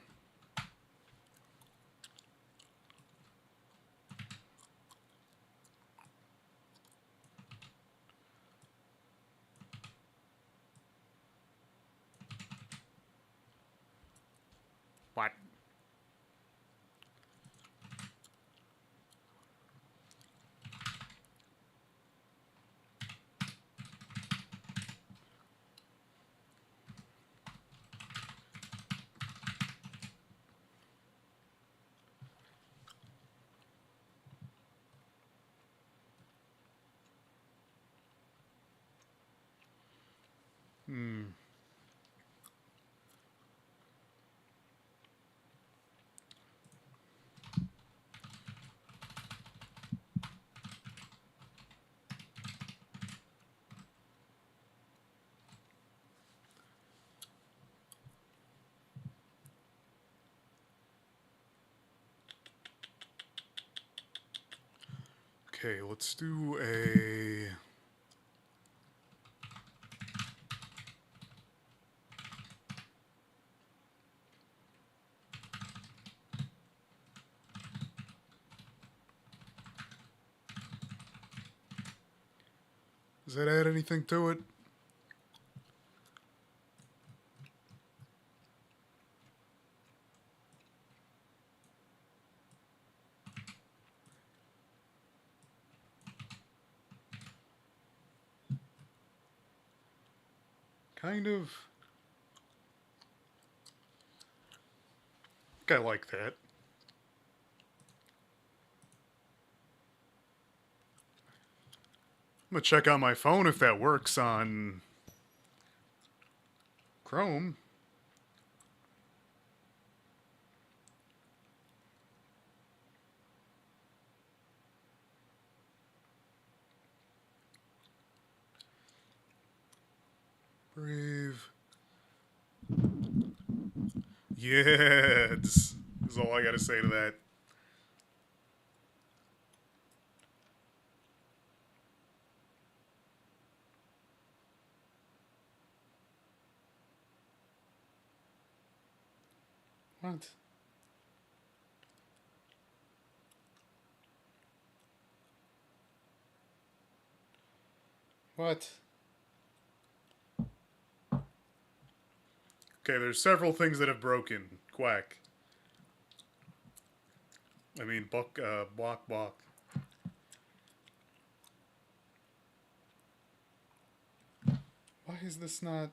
What? Okay, let's do a... Does that add anything to it? Kind of. I like that. I'm gonna check on my phone if that works on Chrome. Brave. Yes! Is all I gotta say to that. What? What? Okay, there's several things that have broken. Quack. I mean, Bok Bok. Why is this not...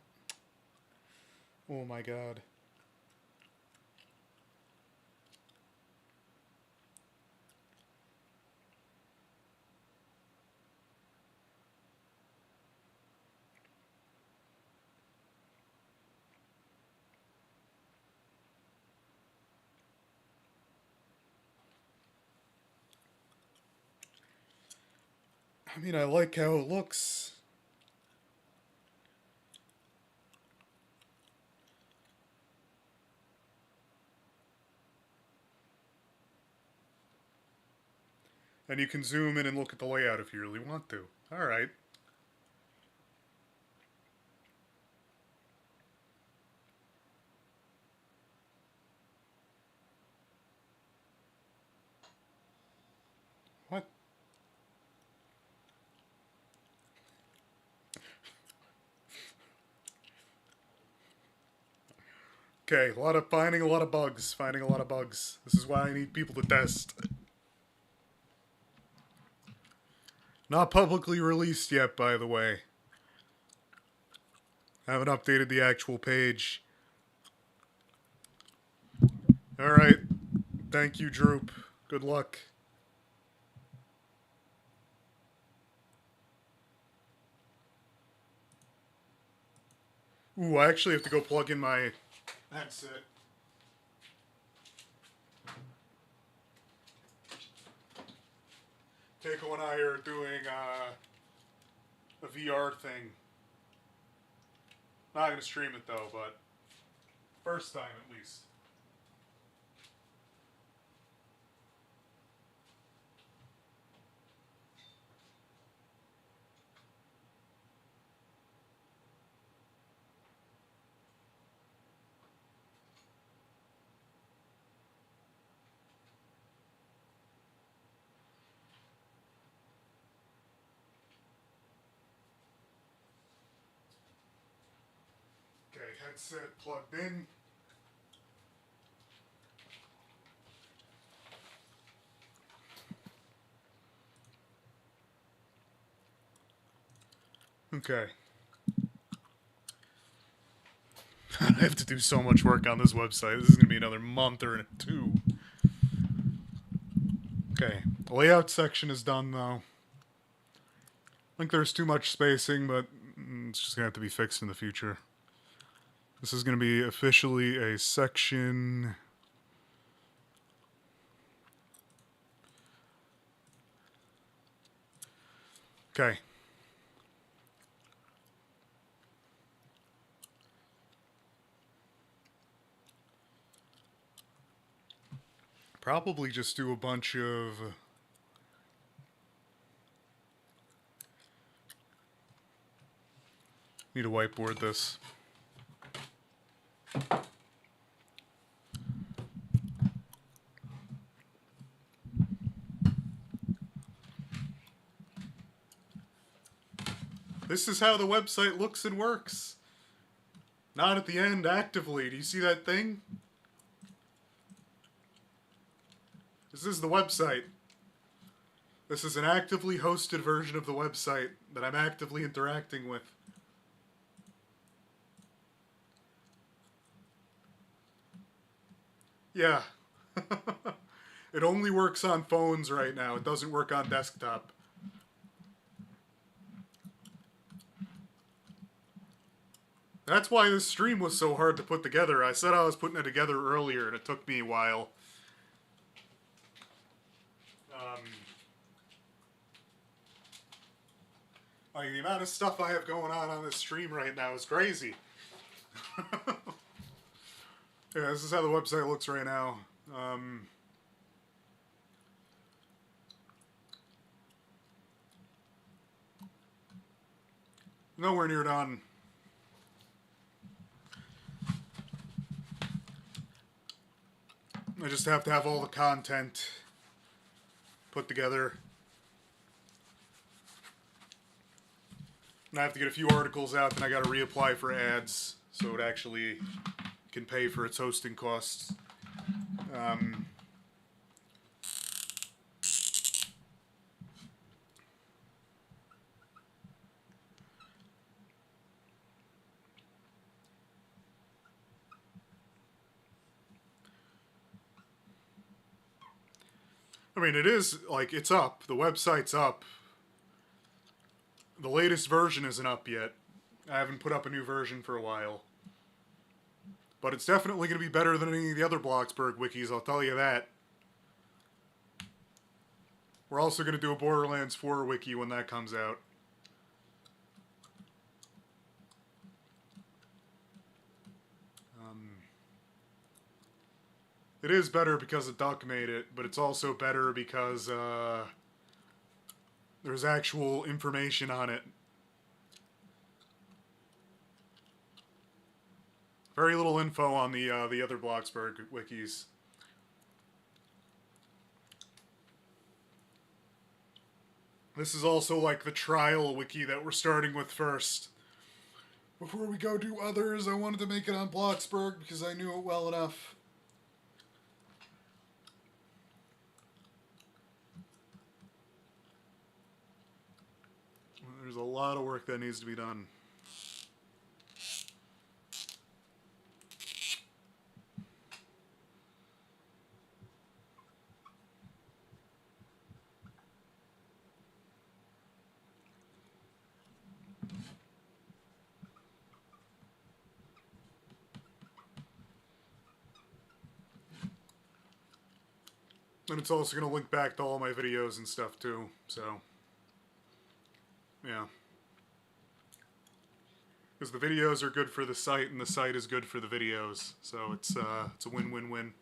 Oh my god. I mean, I like how it looks. And you can zoom in and look at the layout if you really want to. Alright. What? Okay, finding a lot of bugs. Finding a lot of bugs. This is why I need people to test. Not publicly released yet, by the way. Haven't updated the actual page. Alright. Thank you, Droop. Good luck. Ooh, I actually have to go plug in my headset. Keiko and I are doing a VR thing. Not gonna stream it though, but first time at least. Okay, headset plugged in. Okay. I have to do so much work on this website. This is going to be another month or two. Okay. The layout section is done, though. I think there's too much spacing, but it's just going to have to be fixed in the future. This is going to be officially a section... Okay. Probably just do a bunch of... Need to whiteboard this. This is how the website looks and works. Not at the end, actively. Do you see that thing? This is the website. This is an actively hosted version of the website that I'm actively interacting with. Yeah. It only works on phones right now. It doesn't work on desktop. That's why this stream was so hard to put together. I said I was putting it together earlier, and it took me a while. Like, the amount of stuff I have going on this stream right now is crazy. Yeah, this is how the website looks right now. Nowhere near done. I just have to have all the content put together. And I have to get a few articles out, then I gotta reapply for ads so it actually can pay for its hosting costs. I mean, it is, like, it's up. The website's up. The latest version isn't up yet. I haven't put up a new version for a while. But it's definitely going to be better than any of the other Bloxburg wikis, I'll tell you that. We're also going to do a Borderlands 4 wiki when that comes out. It is better because a Duck made it, but it's also better because there's actual information on it. Very little info on the other Bloxburg wikis. This is also like the trial wiki that we're starting with first. Before we go do others, I wanted to make it on Bloxburg because I knew it well enough. There's a lot of work that needs to be done. And it's also going to link back to all my videos and stuff too, so yeah. Because the videos are good for the site, and the site is good for the videos, so it's a win-win-win.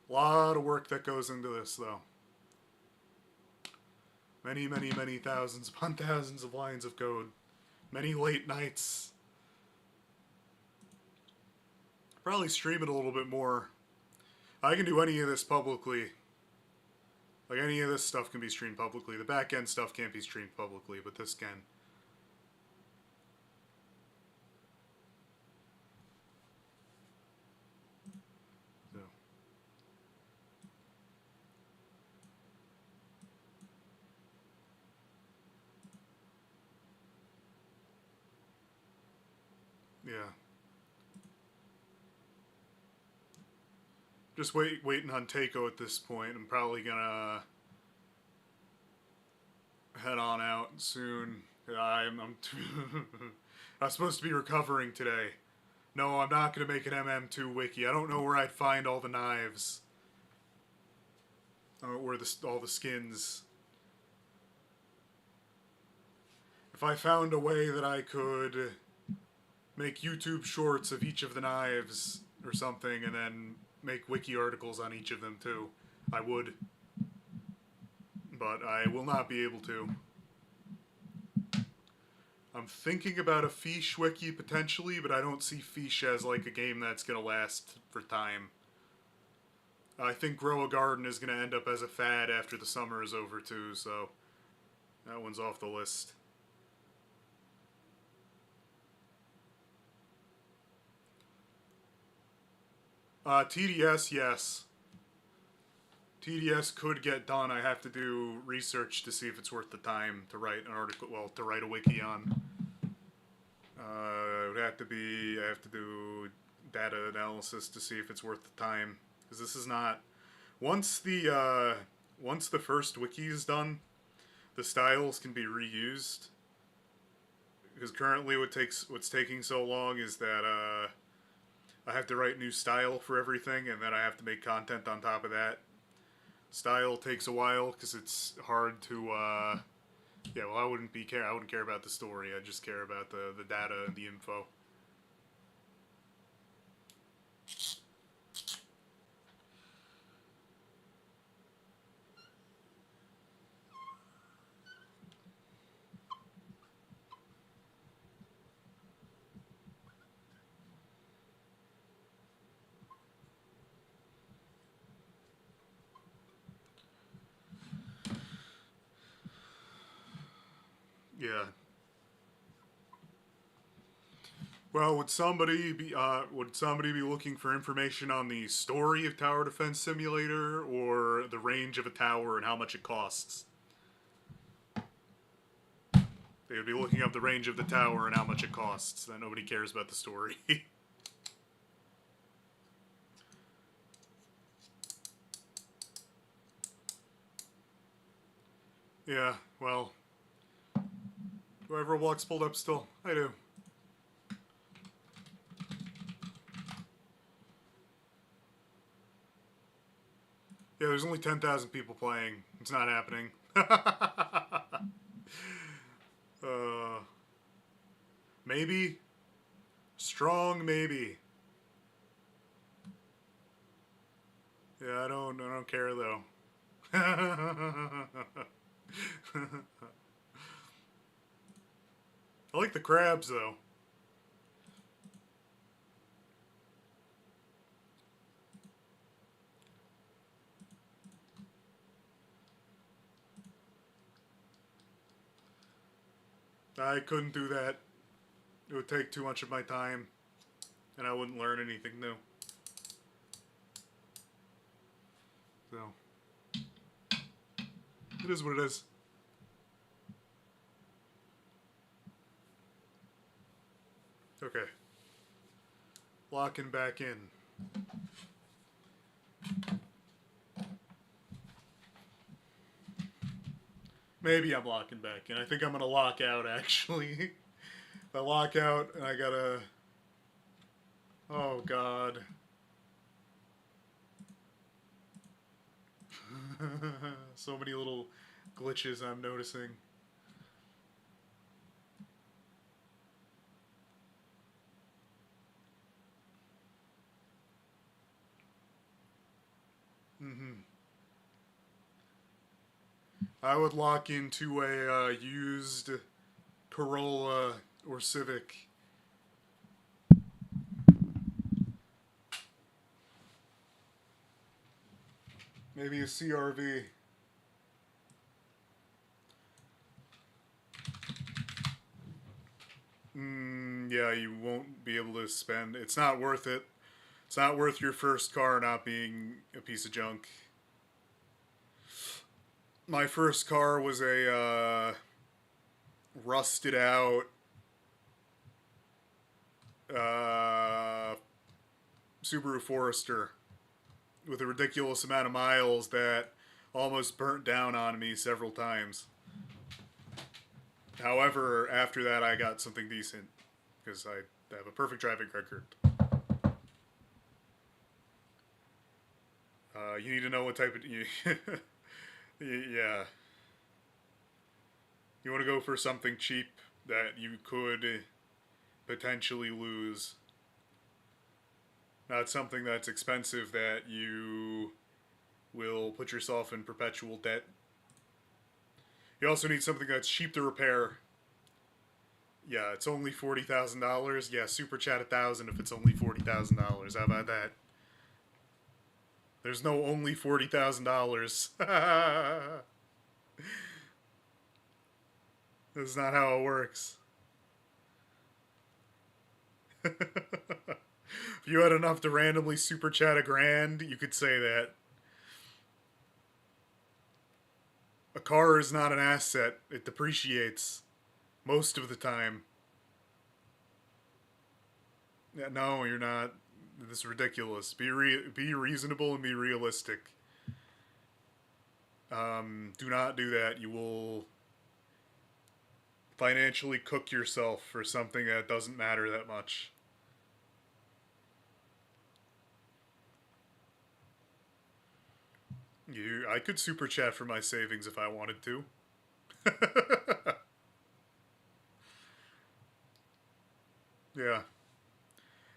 A lot of work that goes into this, though. Many, many, many thousands upon thousands of lines of code. Many late nights. Probably stream it a little bit more. I can do any of this publicly. Like, any of this stuff can be streamed publicly. The back-end stuff can't be streamed publicly, but this can. So. Yeah. Just waiting on Takeo at this point. I'm probably gonna head on out soon. I'm I'm supposed to be recovering today. No, I'm not gonna make an MM2 wiki. I don't know where I'd find all the knives. Or all the skins. If I found a way that I could make YouTube shorts of each of the knives or something, and then make wiki articles on each of them too, I would. but I will not be able to. I'm thinking about a Fish wiki potentially, but I don't see Fish as like a game that's gonna last for time. I think Grow a Garden is gonna end up as a fad after the summer is over too, so that one's off the list. TDS, yes. TDS could get done. I have to do research to see if it's worth the time to write an article, well, to write a wiki on. It would have to be, I have to do data analysis to see if it's worth the time. Because this is not, once the first wiki is done, the styles can be reused. Because currently what's taking so long is that, I have to write new style for everything, and then I have to make content on top of that. Style takes a while because it's hard to. Yeah, well, I wouldn't care about the story. I just care about the data and the info. Yeah. Well, would somebody be looking for information on the story of Tower Defense Simulator or the range of a tower and how much it costs? They would be looking up the range of the tower and how much it costs. Then nobody cares about the story. Yeah, well, do I have Roblox pulled up still? I do. Yeah, there's only 10,000 people playing. It's not happening. Maybe. Strong maybe. Yeah, I don't care though. I like the crabs though. I couldn't do that. It would take too much of my time, and I wouldn't learn anything new. So, it is what it is. Okay. Locking back in. Maybe I'm locking back in. I think I'm gonna lock out, actually. I lock out, and I gotta... Oh, God. So many little glitches I'm noticing. I would lock into a used Corolla or Civic. Maybe a CRV. Yeah, you won't be able to spend... It's not worth it. It's not worth your first car not being a piece of junk. My first car was a rusted out Subaru Forester with a ridiculous amount of miles that almost burnt down on me several times. However, after that I got something decent because I have a perfect driving record. You need to know what type of... Yeah. You want to go for something cheap that you could potentially lose. Not something that's expensive that you will put yourself in perpetual debt You also need something that's cheap to repair. Yeah, it's only $40,000. Yeah, super chat 1,000 if it's only $40,000. How about that? There's no only $40,000. That's not how it works. If you had enough to randomly super chat $1,000, you could say that. A car is not an asset. It depreciates most of the time. Yeah, no, you're not. This is ridiculous. Be reasonable and be realistic. Do not do that. You will financially cook yourself for something that doesn't matter that much. I could super chat for my savings if I wanted to. Yeah.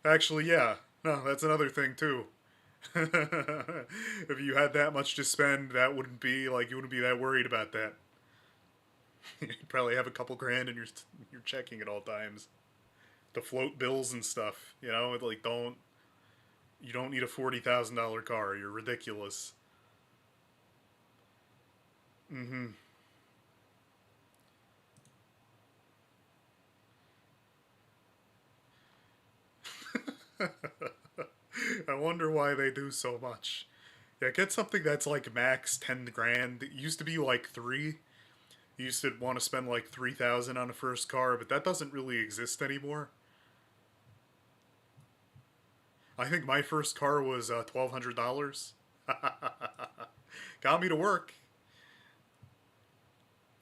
Actually, yeah. No, that's another thing too. If you had that much to spend, that wouldn't be like you wouldn't be that worried about that. You'd probably have a couple grand in your checking at all times to float bills and stuff. You know, like you don't need a $40,000 car. You're ridiculous. Mm-hmm. I wonder why they do so much. Yeah, get something that's like max 10 grand. It used to be like 3. You used to want to spend like 3,000 on a first car, but that doesn't really exist anymore. I think my first car was $1,200. Got me to work.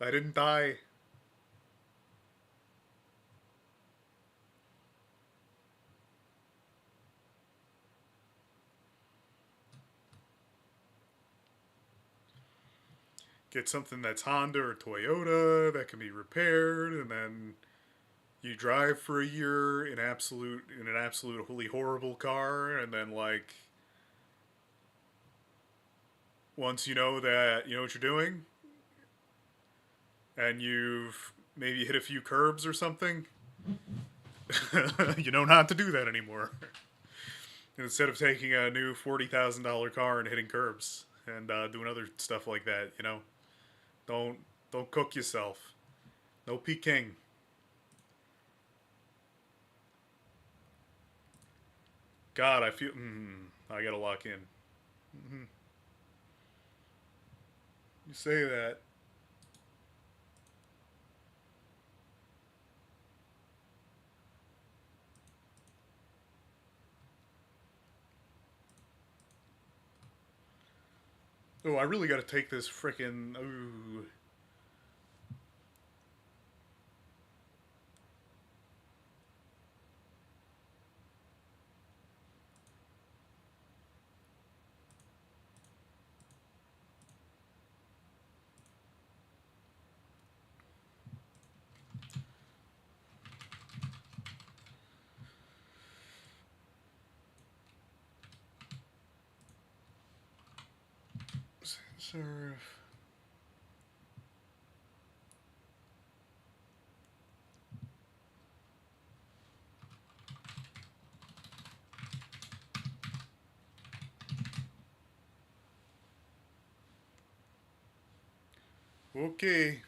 I didn't die. Get something that's Honda or Toyota that can be repaired, and then you drive for a year in an absolutely horrible car, and then like once you know that you know what you're doing, and you've maybe hit a few curbs or something, you know not to do that anymore. Instead of taking a new $40,000 car and hitting curbs and doing other stuff like that, you know, don't don't cook yourself. No Peking. God, I feel. I gotta lock in. Mm-hmm. You say that. Oh, I really gotta take this frickin'. Ooh. Serve. Okay.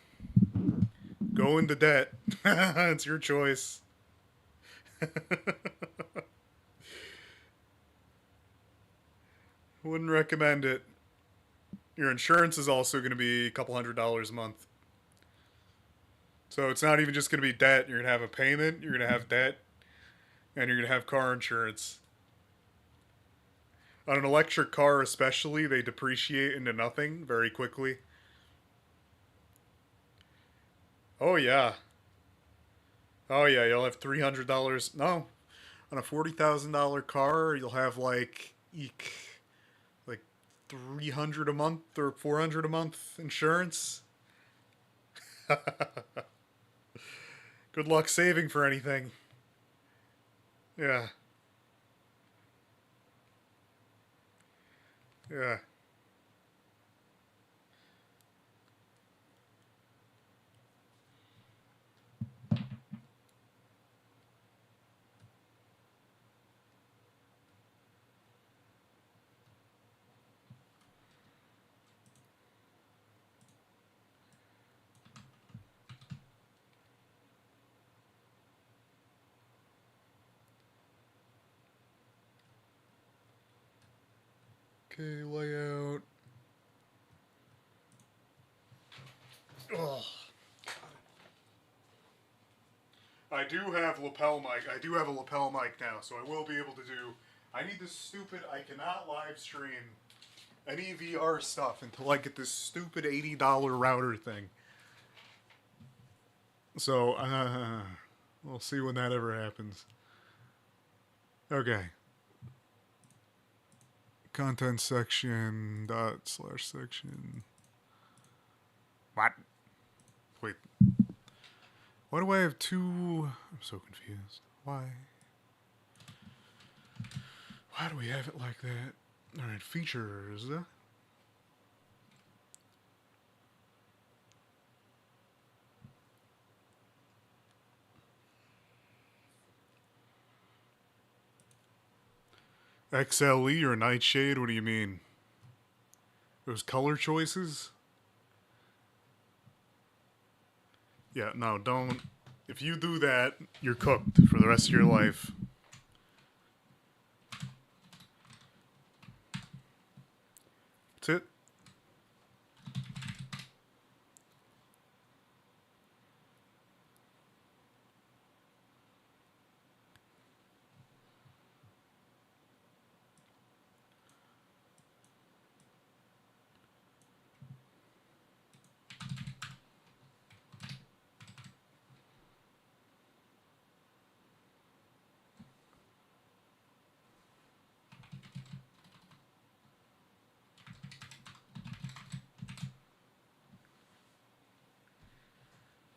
Go into debt. It's your choice. Wouldn't recommend it. Your insurance is also going to be a couple $100 a month. So it's not even just going to be debt. You're going to have a payment, you're going to have debt, and you're going to have car insurance. On an electric car, especially, they depreciate into nothing very quickly. Oh, yeah. Oh, yeah, you'll have $300. No. On a $40,000 car, you'll have like 300 a month or 400 a month insurance. Good luck saving for anything. Yeah. Yeah. Okay, layout. Oh. I do have lapel mic. I do have a lapel mic now, so I will be able to do. I need this stupid. I cannot live stream any VR stuff until I get this stupid $80 router thing. So, we'll see when that ever happens. Okay. Content section, /section. What? Wait. Why do I have two? I'm so confused. Why? Why do we have it like that? Alright, features. XLE or Nightshade? What do you mean? Those color choices? Yeah, no, don't. If you do that, you're cooked for the rest of your life. That's it.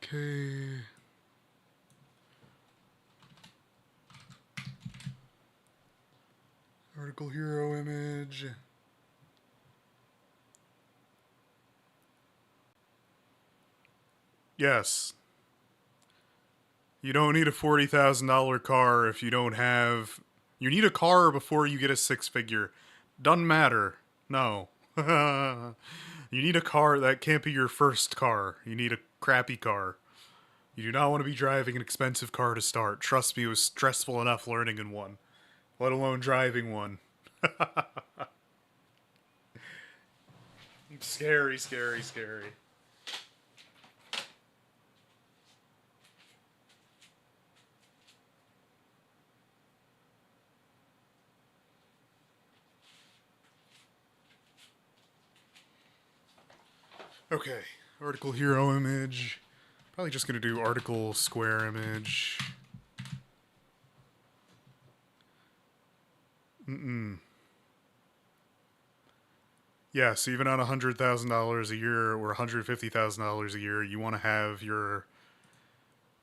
Okay. Article hero image. Yes. You don't need a $40,000 car if you don't have. You need a car before you get a six figure. Doesn't matter. No. You need a car. That can't be your first car. You need a crappy car. You do not want to be driving an expensive car to start. Trust me, it was stressful enough learning in one, let alone driving one. Scary, scary, scary. Okay, article hero image. Probably just gonna do article square image. Yes, even on $100,000 a year or $150,000 a year, you want to have your.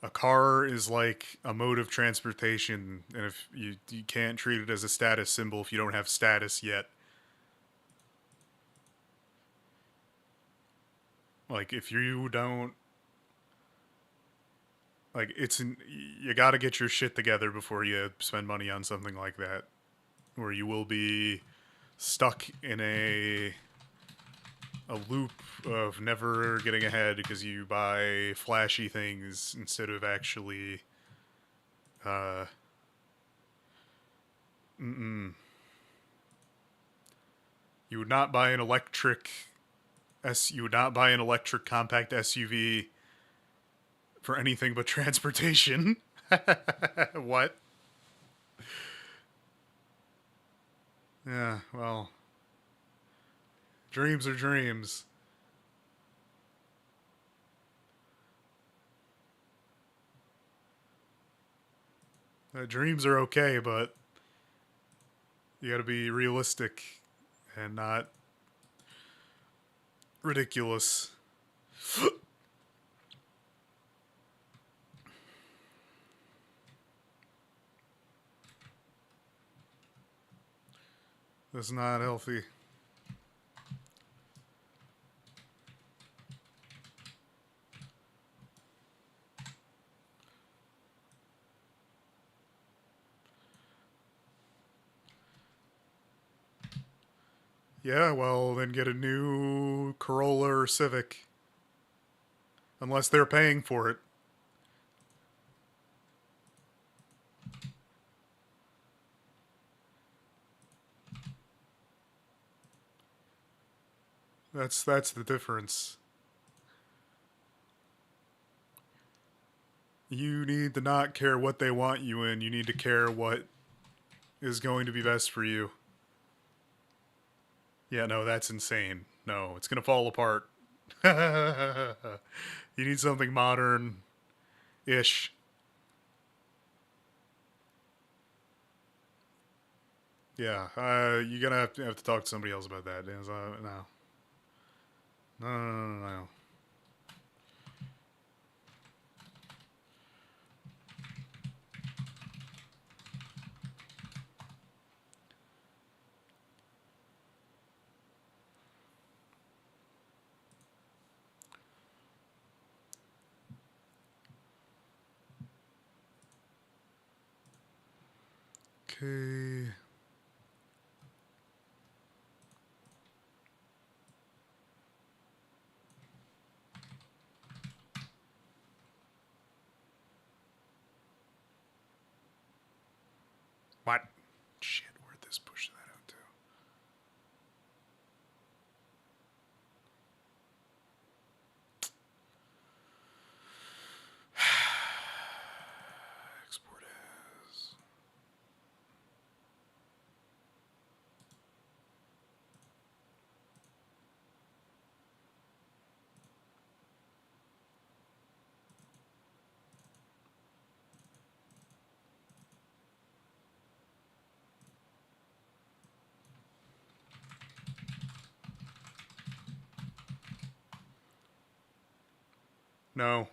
A car is like a mode of transportation, and if you can't treat it as a status symbol if you don't have status yet. Like if you don't, like you got to get your shit together before you spend money on something like that, or you will be stuck in a loop of never getting ahead because you buy flashy things instead of actually you would not buy an electric you would not buy an electric compact SUV for anything but transportation. What? Yeah, well, dreams are dreams. Dreams are okay, but you gotta be realistic and not ridiculous. That's not healthy. Yeah, well, then get a new Corolla or Civic. Unless they're paying for it. That's the difference. You need to not care what they want you in. You need to care what is going to be best for you. Yeah, no, that's insane. No, it's gonna fall apart. You need something modern-ish. Yeah, you're gonna have to talk to somebody else about that. No. No. Okay. What? Shit, where'd this push that out to? Export as. No.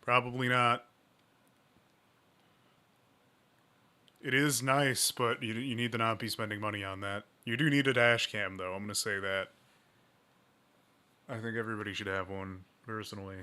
Probably not. It is nice, but you need to not be spending money on that. You do need a dash cam, though. I'm going to say that. I think everybody should have one, personally.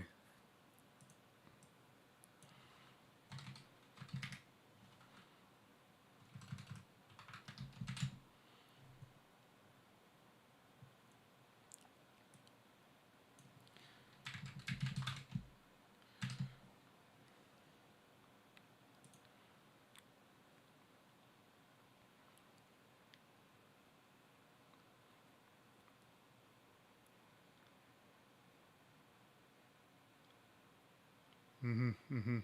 Mm-hmm.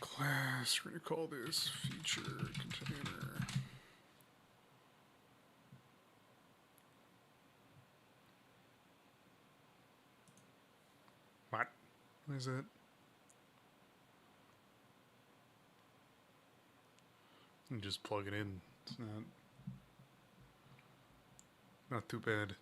Class, we're going to call this feature container. What? What is it? And just plug it in. It's not too bad.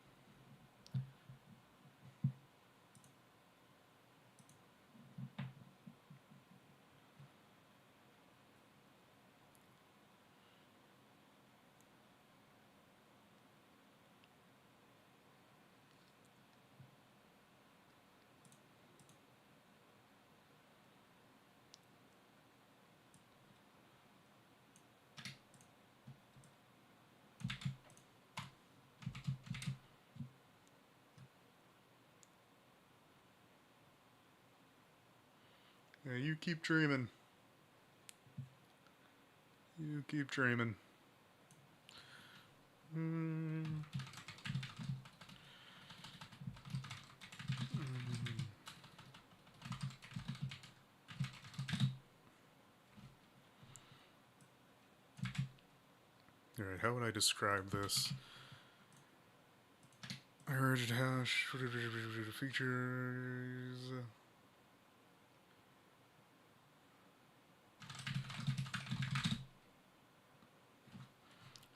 Yeah, you keep dreaming. You keep dreaming. Alright, how would I describe this? Urgent hash features.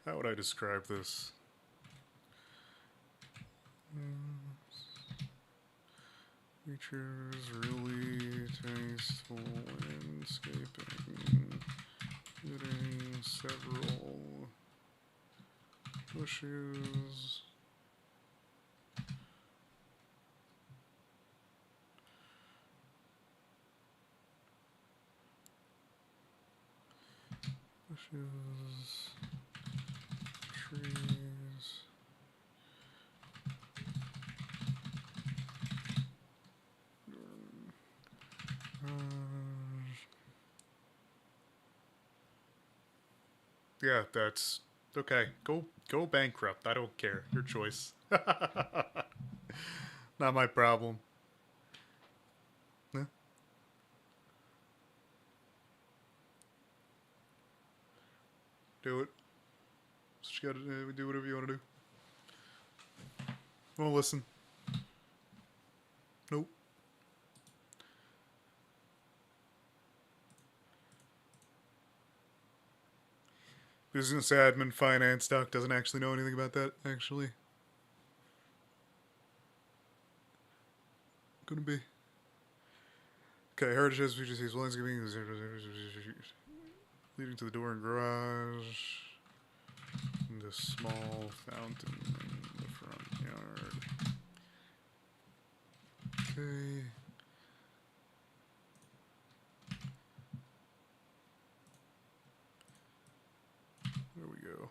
How would I describe this? Features really tasteful landscaping, including several bushes. Bushes, trees. Yeah, that's okay. Go bankrupt. I don't care. Your choice. Not my problem. Yeah. Do it. Just gotta do whatever you want to do. Won't listen. Nope. Business admin, finance doc doesn't actually know anything about that, actually. Couldn't be. Okay, heritage has features these landscaping leading to the door and garage. And a small fountain in the front yard. Okay. There we go.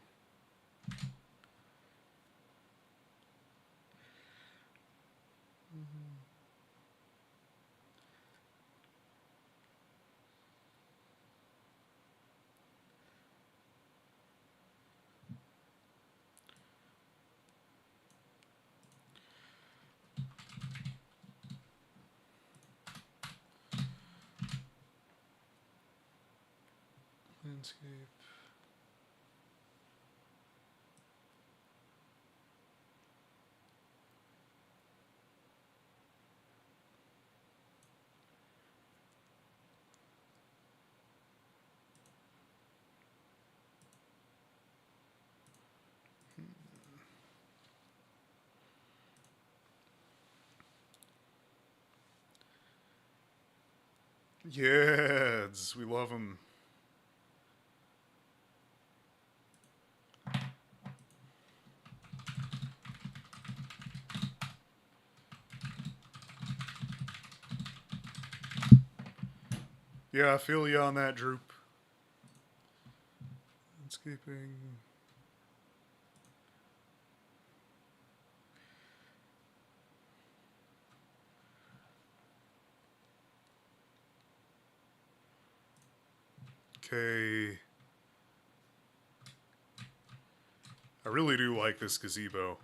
Landscape. Yes, we love them. Yeah, I feel you on that, Droop. Landscaping. Okay. I really do like this gazebo.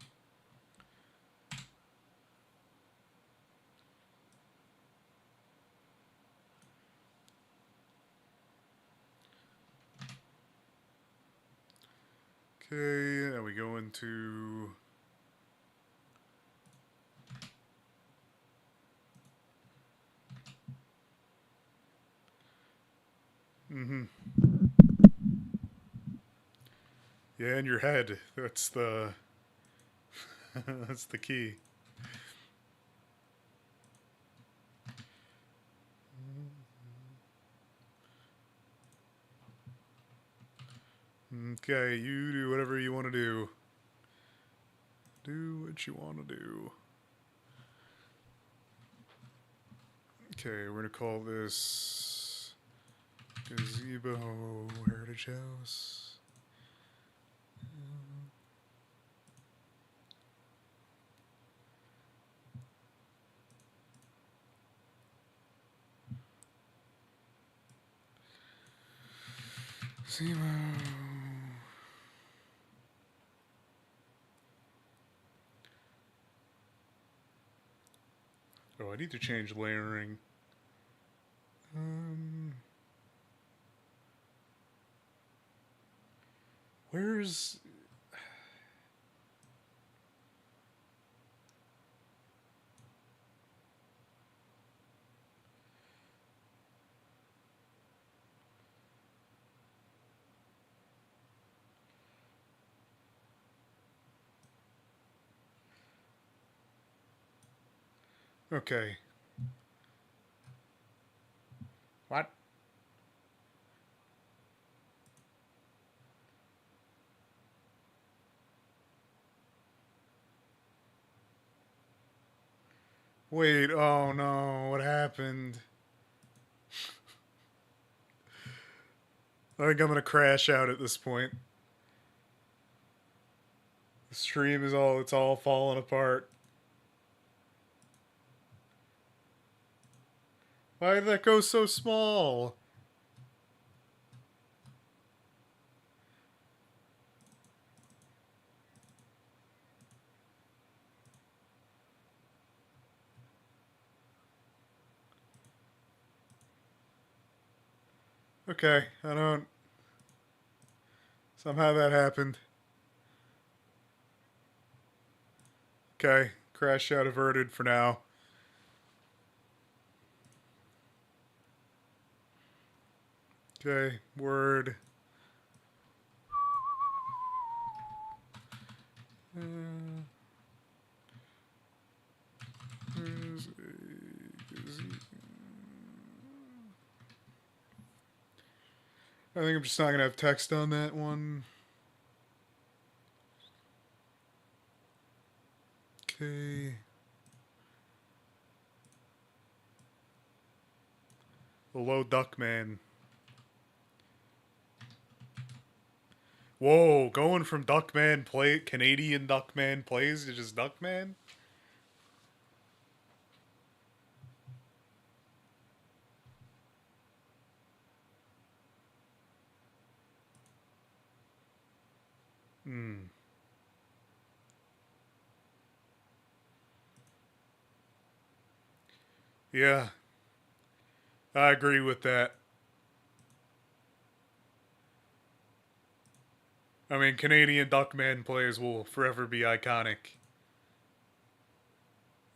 Okay, now we go into... Mm-hmm. Yeah, in your head. That's the... that's the key. Okay, you do whatever you want to do. Do what you want to do. Okay, we're going to call this Gazebo Heritage House. Gazebo. Oh, I need to change layering. Where's... Okay. What? Wait, oh no, what happened? I think I'm gonna crash out at this point. The stream is it's all falling apart. Why did that go so small? Okay, I don't... Somehow that happened. Okay, crash out averted for now. Okay, word. There's I think I'm just not gonna have text on that one. Okay. Hello, Duckman. Whoa, going from Canadian Duckman plays to just Duckman? Hmm. Yeah, I agree with that. I mean, Canadian Duckman plays will forever be iconic.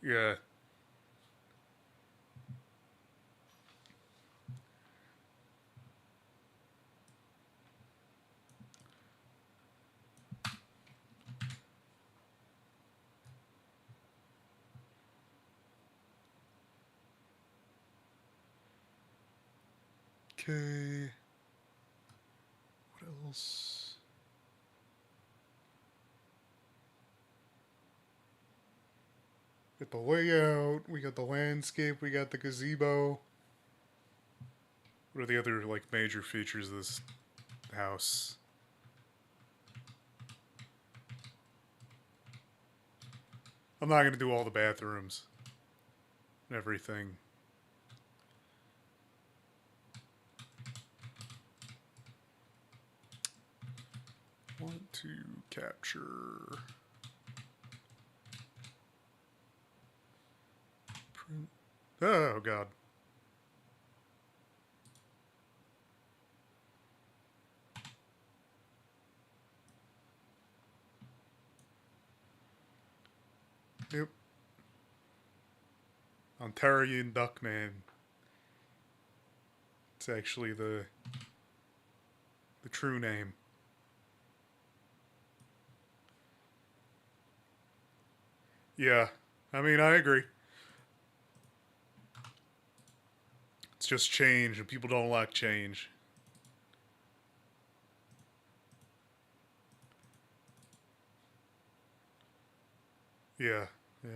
Yeah. Okay. What else? Got the layout, we got the landscape, we got the gazebo. What are the other, like, major features of this house? I'm not gonna do all the bathrooms and everything. Want to capture... Print... Oh, God. Yep. Ontarian Duckman. It's actually the true name. Yeah, I mean, I agree. It's just change, and people don't like change. Yeah, yeah.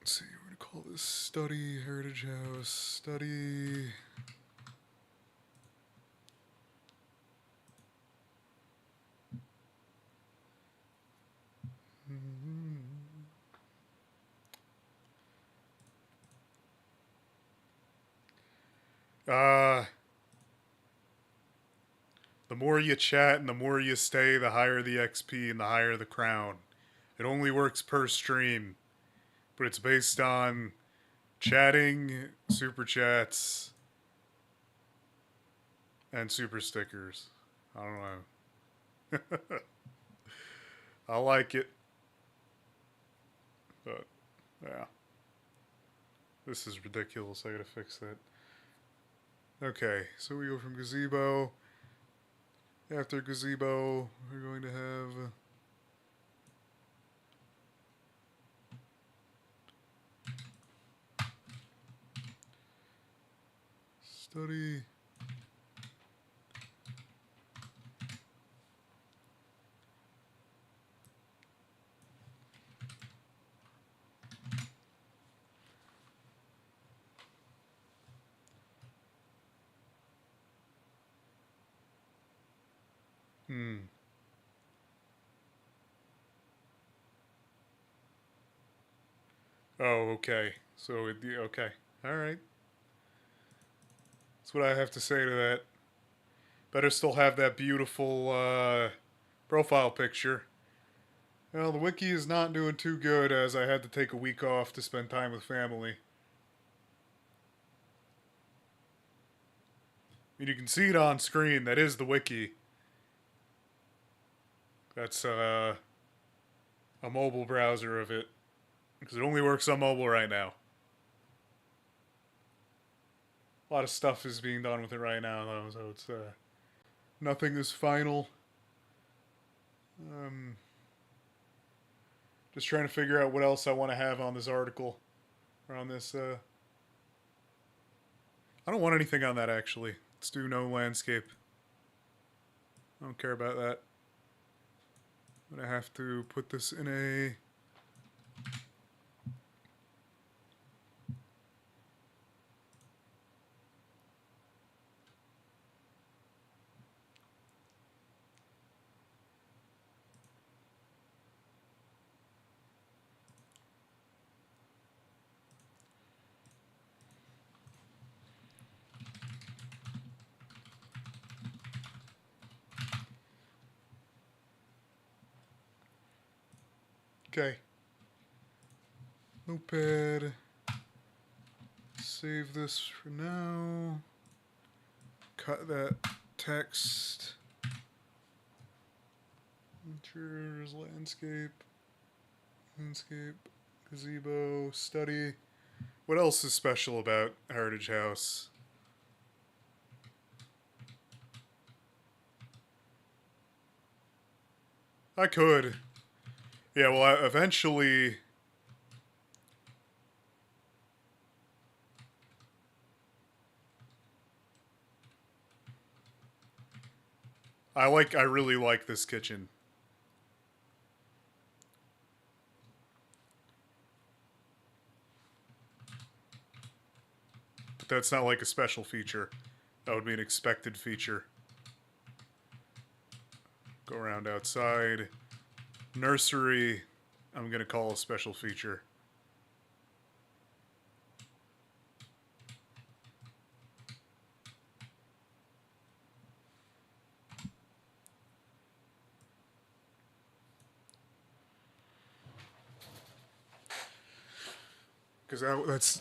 Let's see, we're gonna call this Study Heritage House. Study... Uh, the more you chat and the more you stay, the higher the XP and the higher the crown. It only works per stream, but it's based on Chatting, super chats, and super stickers. I don't know. I like it. But, yeah. This is ridiculous. I gotta fix that. Okay, so we go from gazebo. After gazebo, we're going to have... study. Oh, okay. So, okay. Alright. That's what I have to say to that. Better still have that beautiful profile picture. Well, the wiki is not doing too good as I had to take a week off to spend time with family. I mean, you can see it on screen. That is the wiki. That's a mobile browser of it. Because it only works on mobile right now. A lot of stuff is being done with it right now, though, so it's nothing is final. Just trying to figure out what else I want to have on this article. Or on this, I don't want anything on that, actually. Let's do no landscape. I don't care about that. I'm going to have to put this in a... Okay. Notepad. Save this for now. Cut that text. Features, landscape. Landscape. Gazebo. Study. What else is special about Heritage House? I could. Yeah, well, eventually... I really like this kitchen. But that's not like a special feature. That would be an expected feature. Go around outside. Nursery, I'm gonna call a special feature. Because that's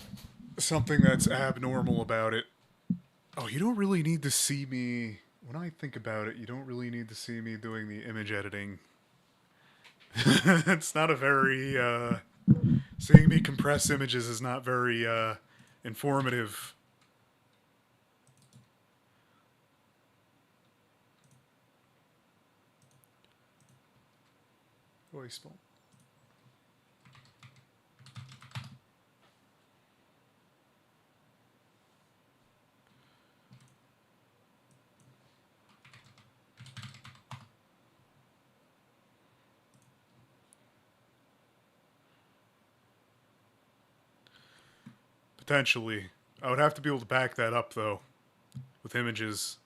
something that's abnormal about it. Oh, you don't really need to see me... When I think about it, you don't really need to see me doing the image editing. It's not a very... seeing me compress images is not very informative. Voice bump. Potentially. I would have to be able to back that up, though, with images.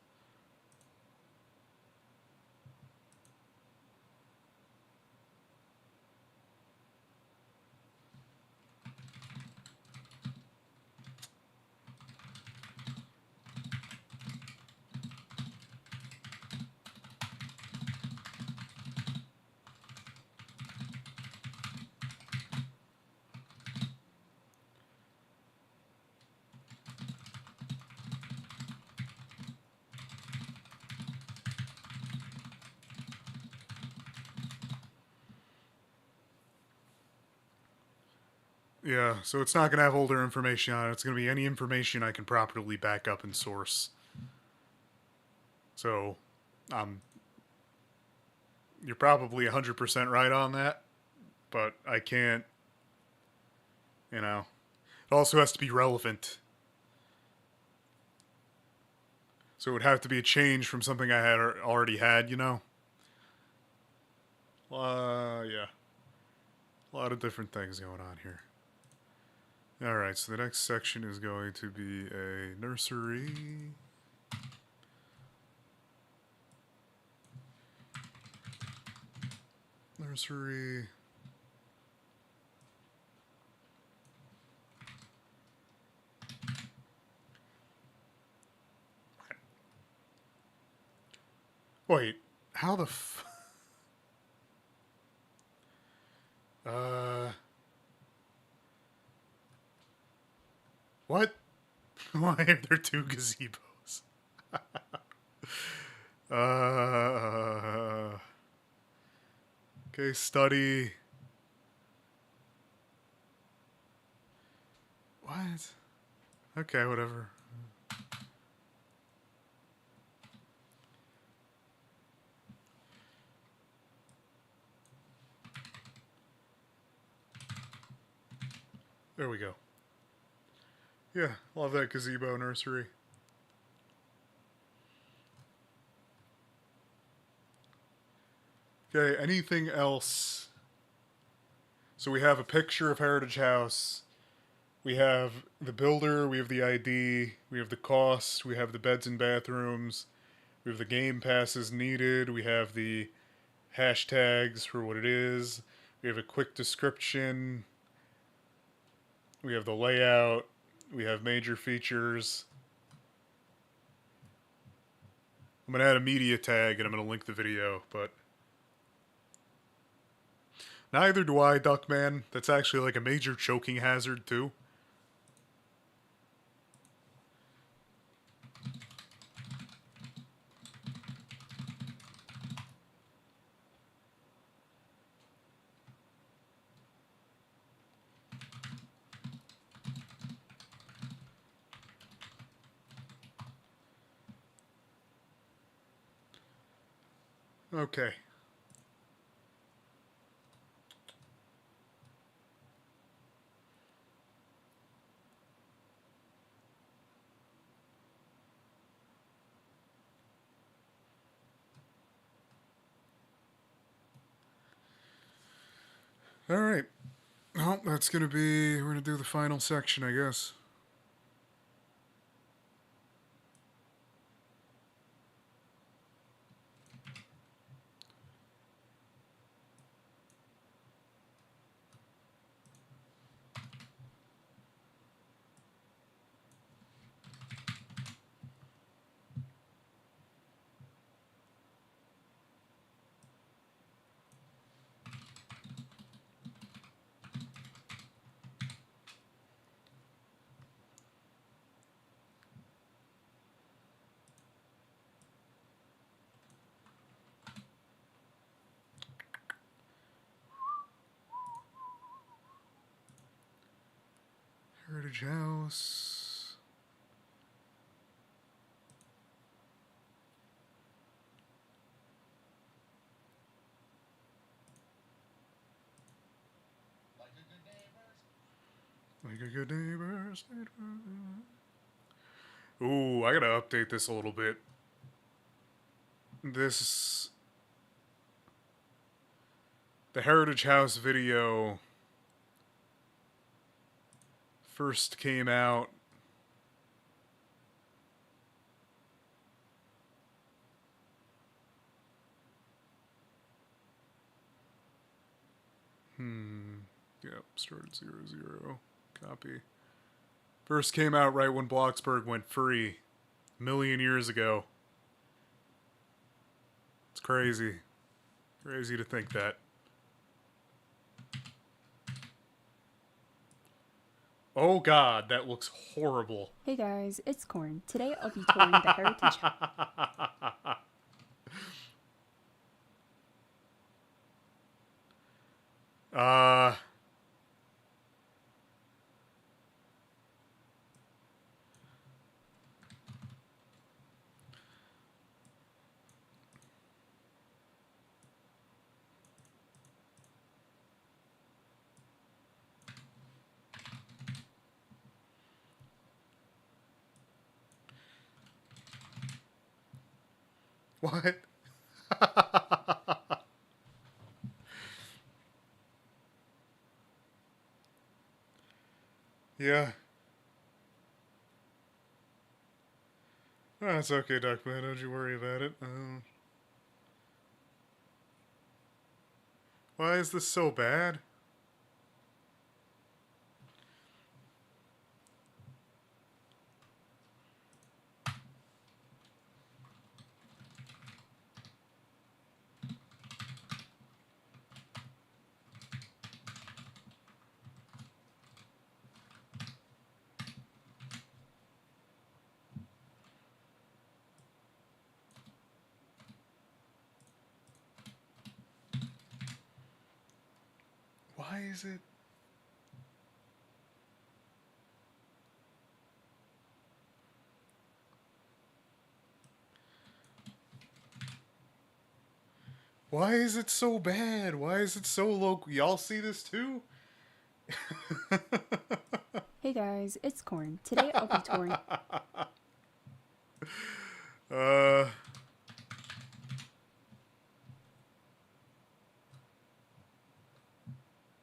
Yeah, so it's not going to have older information on it. It's going to be any information I can properly back up and source. So, you're probably 100% right on that, but I can't, you know. It also has to be relevant. So it would have to be a change from something I had already had, you know? Yeah. A lot of different things going on here. Alright, so the next section is going to be a nursery. Nursery. Wait, how the what? Why are there two gazebos? Okay, study. What? Okay, whatever. There we go. Yeah, love that gazebo nursery. Okay, anything else? So we have a picture of Heritage House. We have the builder, we have the ID, we have the cost, we have the beds and bathrooms, we have the game passes needed, we have the hashtags for what it is, we have a quick description, we have the layout, we have major features. I'm going to add a media tag and I'm going to link the video, but neither do I, Duckman. That's actually like a major choking hazard, too. Okay. Alright. Well, that's going to be... We're going to do the final section, I guess. Heritage House. Like a good neighbor. Ooh, I gotta update this a little bit. This... The Heritage House video first came out yep, started 0, copy. First came out right when Bloxburg went free. A million years ago. It's crazy. Crazy to think that. Oh god, that looks horrible. Hey guys, it's Corn. Today I'll be touring the Heritage... What? Yeah. Oh, it's okay, Duckman. Don't you worry about it. Why is this so bad? Why is it? Why is it so bad? Why is it so low? Y'all see this too? Hey guys, it's Corn. Today I'll be touring. uh.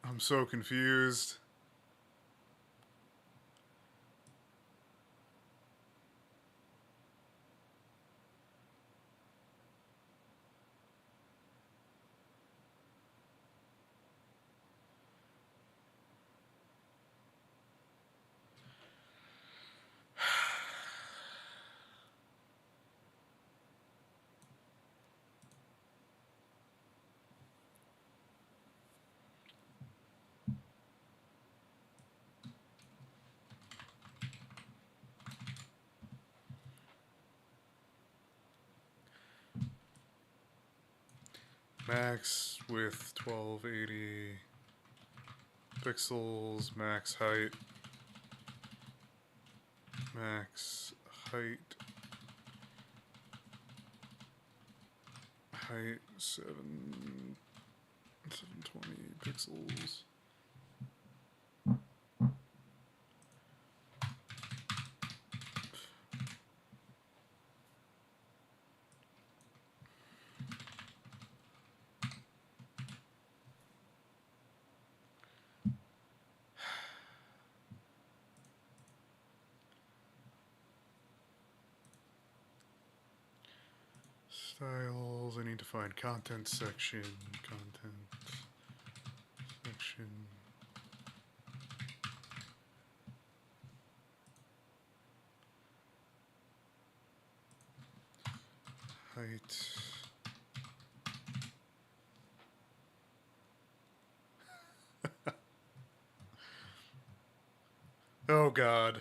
I'm so confused. Max with 1280 pixels, max height, max height, height 720 pixels. Styles, I need to find content section, height. Oh god.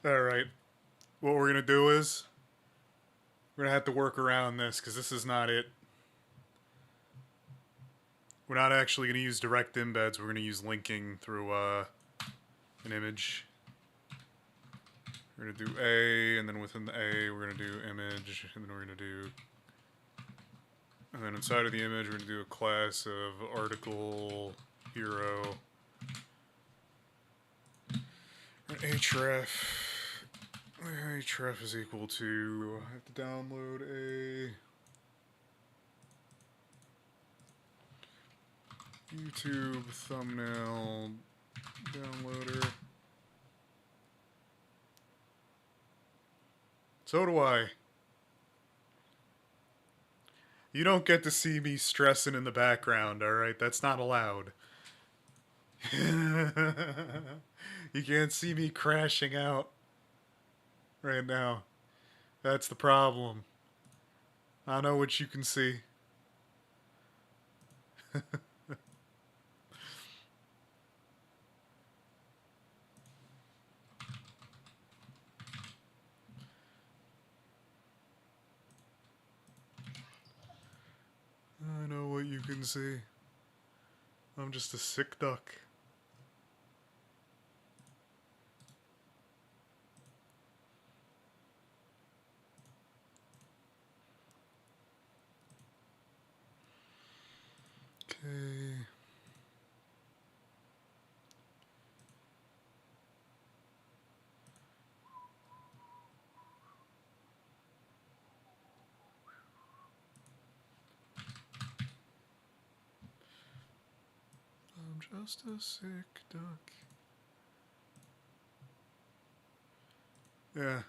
Alright. What we're gonna do is we're gonna have to work around this because this is not it. We're not actually gonna use direct embeds, we're gonna use linking through an image. We're gonna do A, and then within the A, we're gonna do image, and then we're gonna do, and then inside of the image, we're gonna do a class of article hero. Href. Href is equal to, I have to download a YouTube thumbnail downloader. So do I. You don't get to see me stressing in the background, alright? That's not allowed. You can't see me crashing out right now. That's the problem. I know what you can see. can see. I'm just a sick duck. Okay. I'm just a sick duck. Yeah.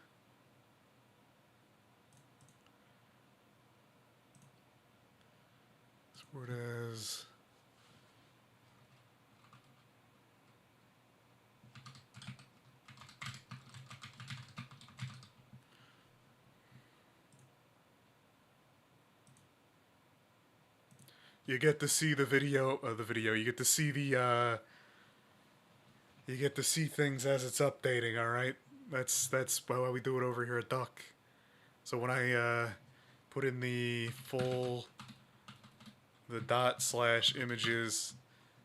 Sport as... You get to see the video, you get to see you get to see things as it's updating, alright? That's why we do it over here at Duck. So when I, put in the dot/images,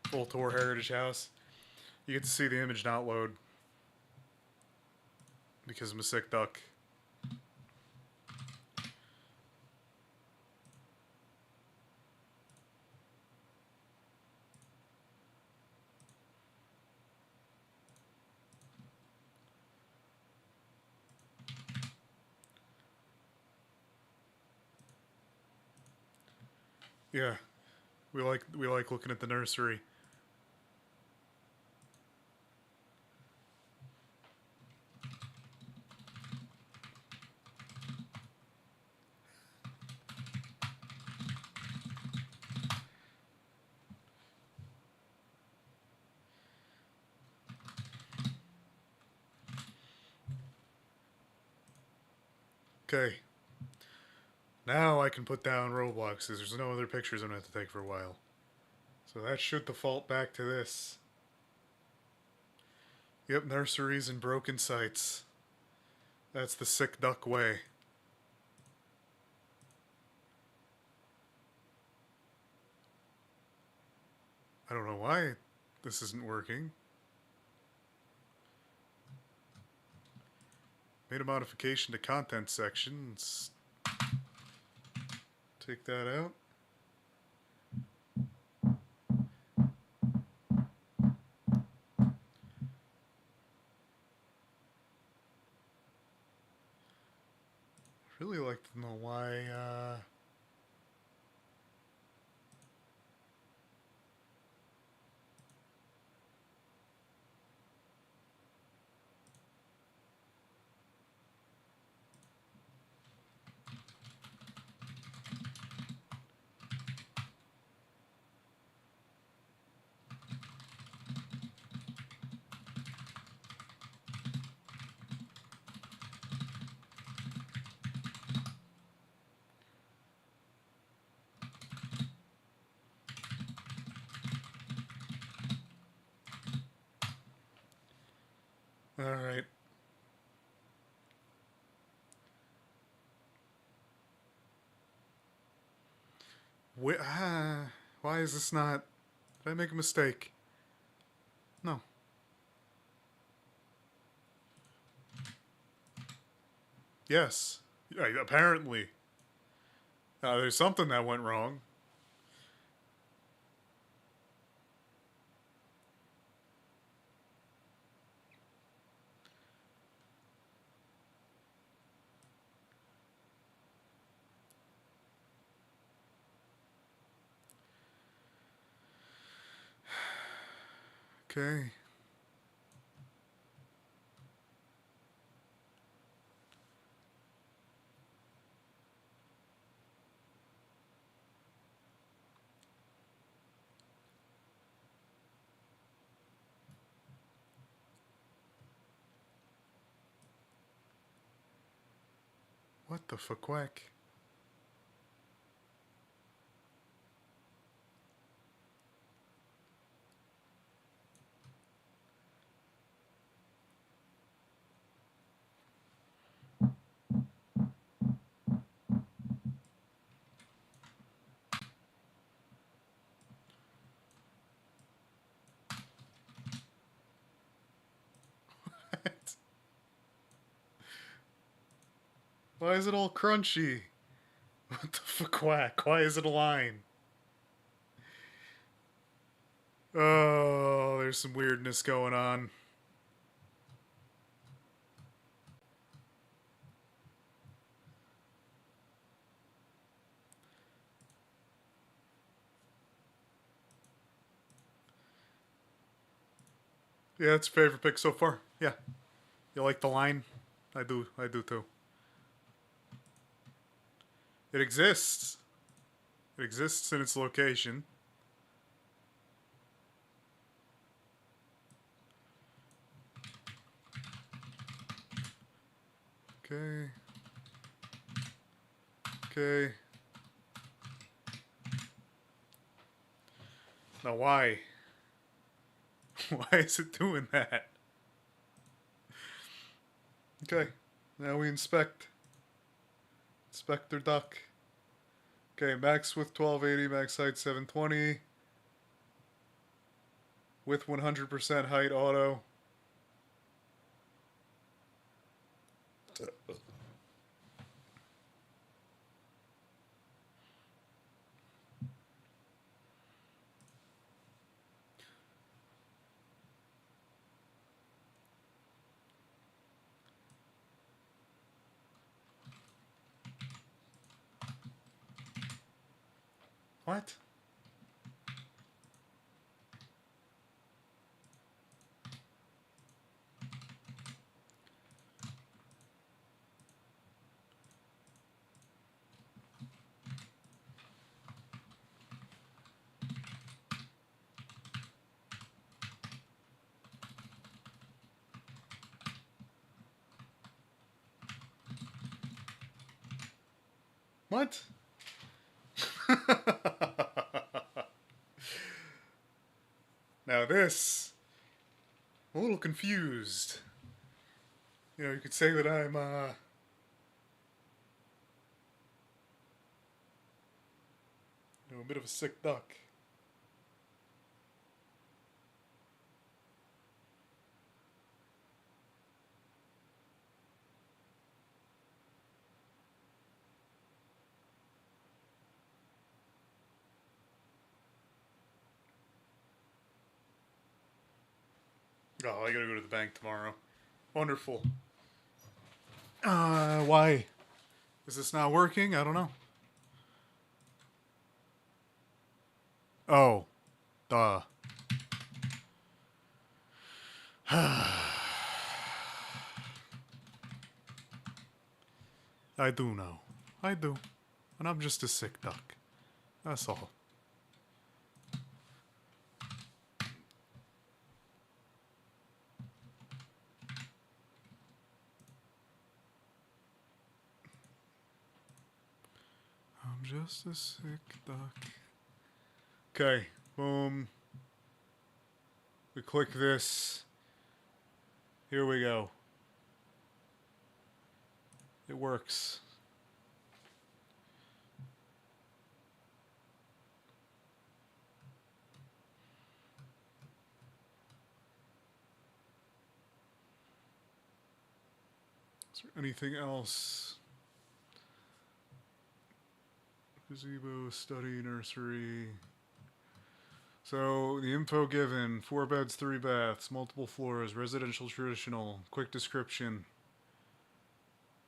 full tour heritage house, you get to see the image not load. Because I'm a sick duck. Yeah, we like looking at the nursery. Okay. Now I can put down Robloxes. There's no other pictures I'm going to have to take for a while. So that should default back to this. Yep, nurseries and broken sites. That's the sick duck way. I don't know why this isn't working. Made a modification to content section. Let's take that out. Really like to know why, Alright. Why is this not... Did I make a mistake? No. Yes. Apparently. There's something that went wrong. Okay. What the fuck? What? Why is it all crunchy? What the fuck, quack? Why is it a line? Oh, there's some weirdness going on. Yeah, it's your favorite pick so far. Yeah. You like the line? I do. I do too. It exists. It exists in its location. Okay. Okay. Now why? Why is it doing that? Okay. Now we inspect. Inspector Duck. Okay, max width 1280, max height 720. With 100% height auto. What? What? Now this, I'm a little confused. You know, you could say that I'm, a bit of a sick duck. Oh, I gotta go to the bank tomorrow. Wonderful. Why? Is this not working? I don't know. Oh. Duh. I do know. I do. And I'm just a sick duck. That's all. I'm just a sick duck. Okay. Boom. We click this. Here we go. It works. Is there anything else? Gazebo, study, nursery. So, the info given 4 beds, 3 baths, multiple floors, residential traditional, quick description.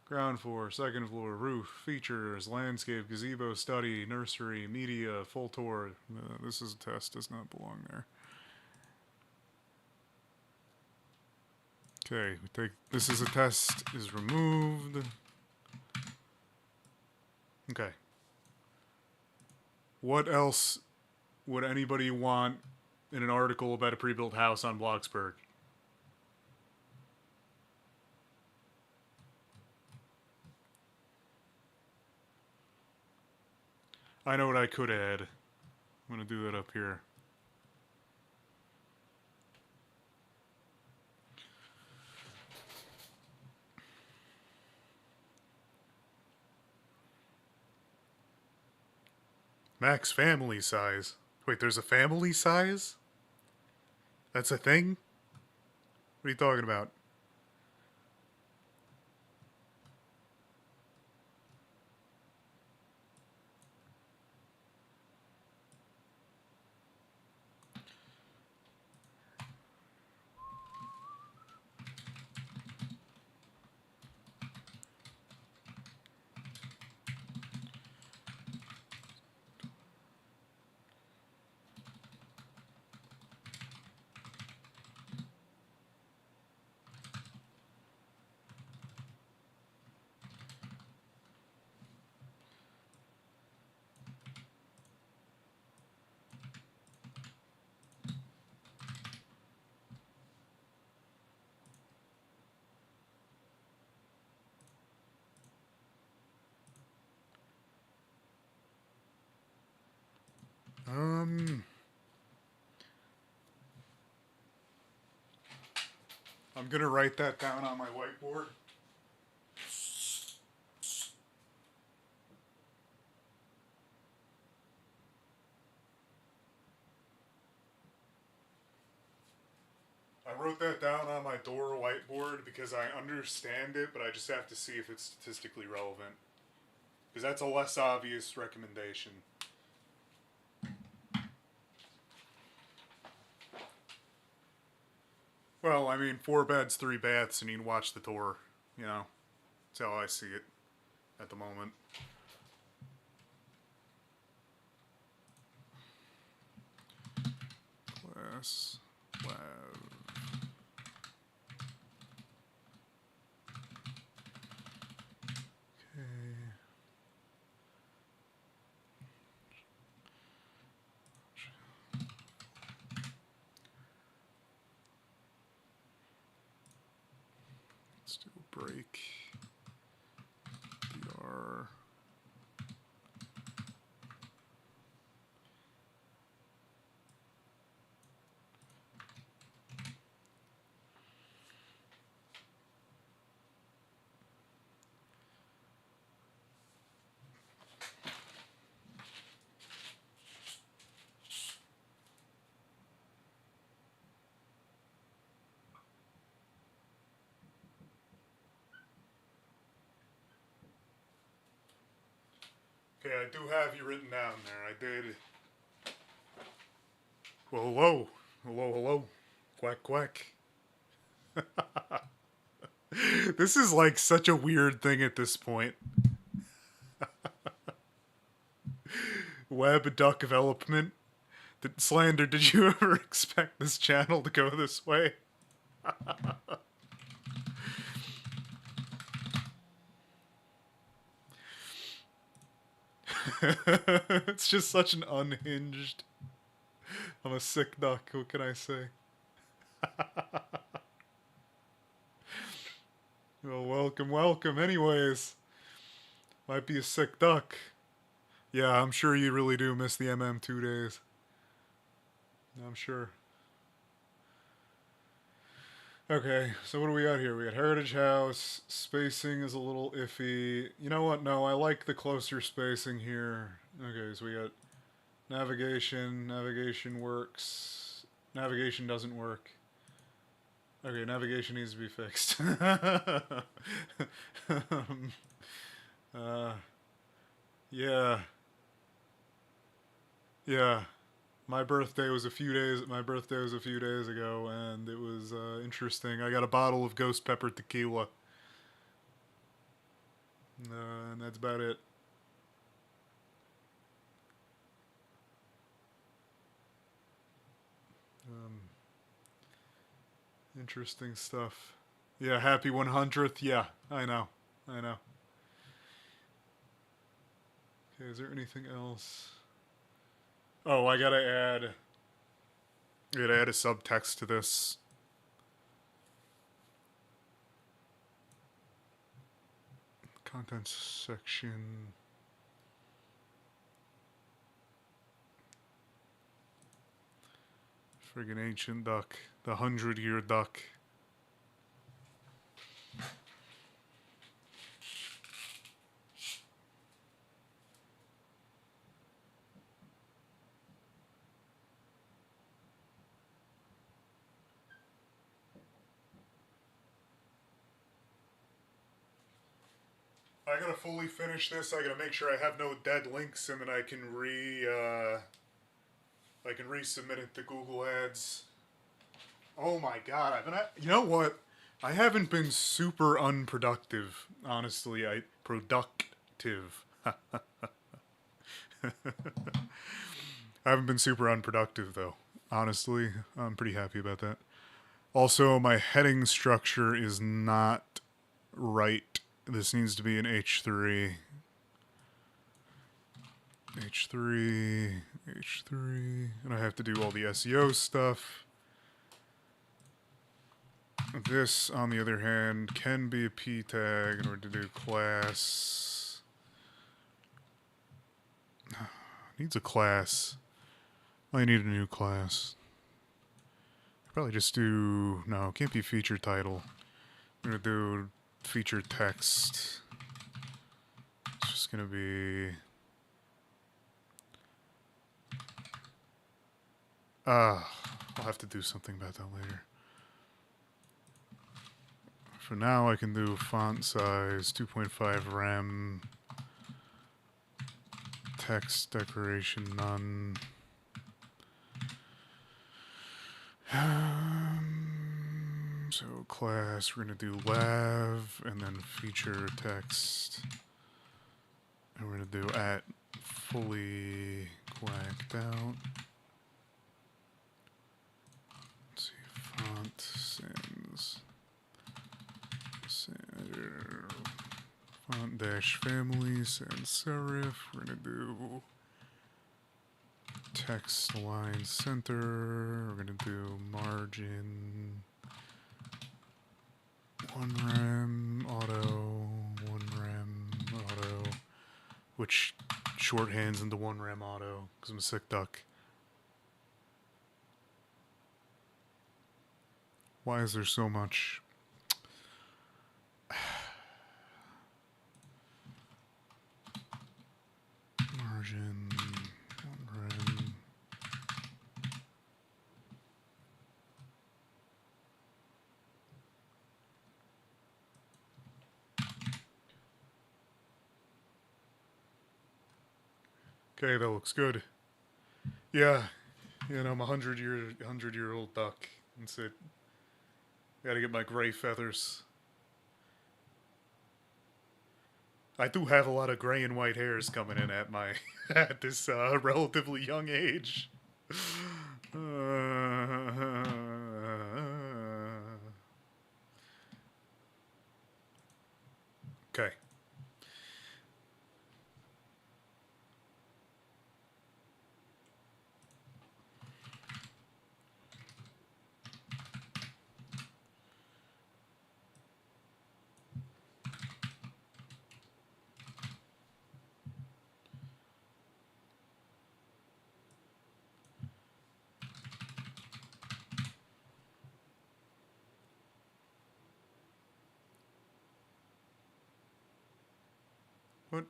Ground floor, second floor, roof, features, landscape, gazebo, study, nursery, media, full tour. This is a test, does not belong there. Okay, we take this is a test, is removed. Okay. What else would anybody want in an article about a pre-built house on Bloxburg? I know what I could add. I'm going to do that up here. Max family size. Wait, there's a family size? That's a thing? What are you talking about? I'm gonna write that down on my whiteboard. I wrote that down on my door whiteboard because I understand it, but I just have to see if it's statistically relevant. Because that's a less obvious recommendation. Well, I mean, 4 beds, 3 baths, and you can watch the tour. You know, that's how I see it at the moment. Class lab. Okay. Let's do a break. DR. Okay, I do have you written down there. I did. Well, hello. Hello, hello. Quack, quack. This is like such a weird thing at this point. Web Duckvelopment. Slander, did you ever expect this channel to go this way? It's just such an unhinged... I'm a sick duck, what can I say? Well, welcome, welcome. Anyways, might be a sick duck. Yeah, I'm sure you really do miss the MM2 days. I'm sure. Okay, so what do we got here? We got Heritage House. Spacing is a little iffy. You know what? No, I like the closer spacing here. Okay, so we got navigation. Navigation works. Navigation doesn't work. Okay, navigation needs to be fixed. Yeah. Yeah. My birthday was a few days ago, and it was interesting. I got a bottle of ghost pepper tequila. And that's about it. Interesting stuff. Yeah, happy 100th. Yeah, I know. I know. Okay, is there anything else? Oh, I gotta add a subtext to this. Contents section. Friggin' ancient duck. The 100-year duck. I gotta fully finish this. I gotta make sure I have no dead links, and then I can resubmit it to Google Ads. Oh my god, you know what? I haven't been super unproductive, honestly. Productive. I haven't been super unproductive, though. Honestly, I'm pretty happy about that. Also, my heading structure is not right. This needs to be an H3. H3, H3, and I have to do all the SEO stuff. This, on the other hand, can be a P tag in order to do class. Needs a class. I need a new class. Probably just do... No, it can't be feature title. I'm gonna do feature text. It's just gonna be... I'll have to do something about that later. For now, I can do font size 2.5 rem, text decoration none. So class, we're gonna do lav and then feature text, and we're gonna do at fully whacked out. Let's see, font sans font dash family sans serif. We're gonna do text align center. We're gonna do margin 1 rem auto, 1 rem auto, which shorthands into 1 rem auto because I'm a sick duck. Why is there so much? Margin 1 rem. Okay, that looks good. Yeah, you know, I'm a 100-year-old duck. That's it. Gotta get my gray feathers. I do have a lot of gray and white hairs coming in at my at this relatively young age. Okay. What?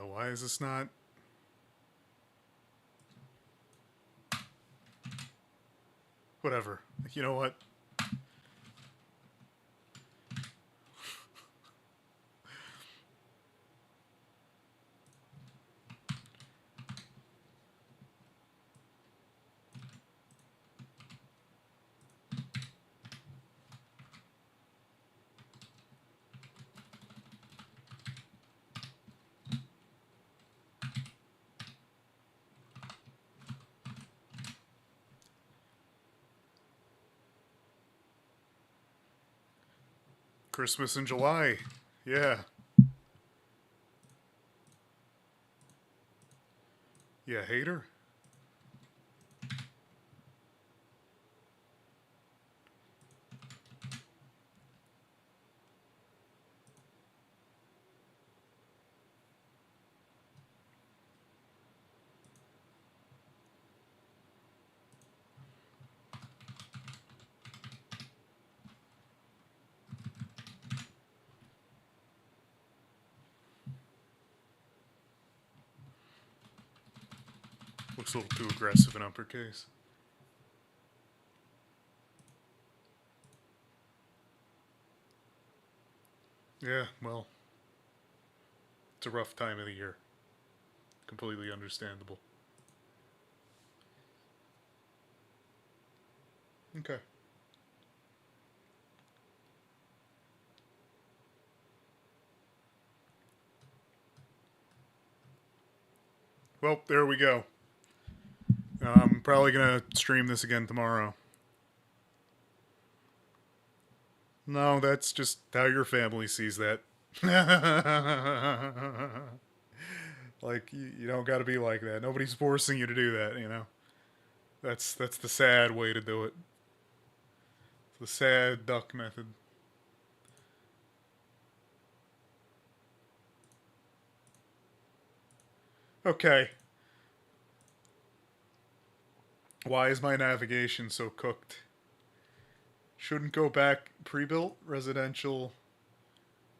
Why is this not? Whatever. You know what? Christmas in July. Yeah. Yeah, hater. Looks a little too aggressive in uppercase. Yeah, well, it's a rough time of the year. Completely understandable. Okay. Well, there we go. I'm probably gonna stream this again tomorrow. No, that's just how your family sees that. Like you don't got to be like that. Nobody's forcing you to do that. You know. That's the sad way to do it. The sad duck method. Okay. Why is my navigation so cooked? Shouldn't go back pre-built residential,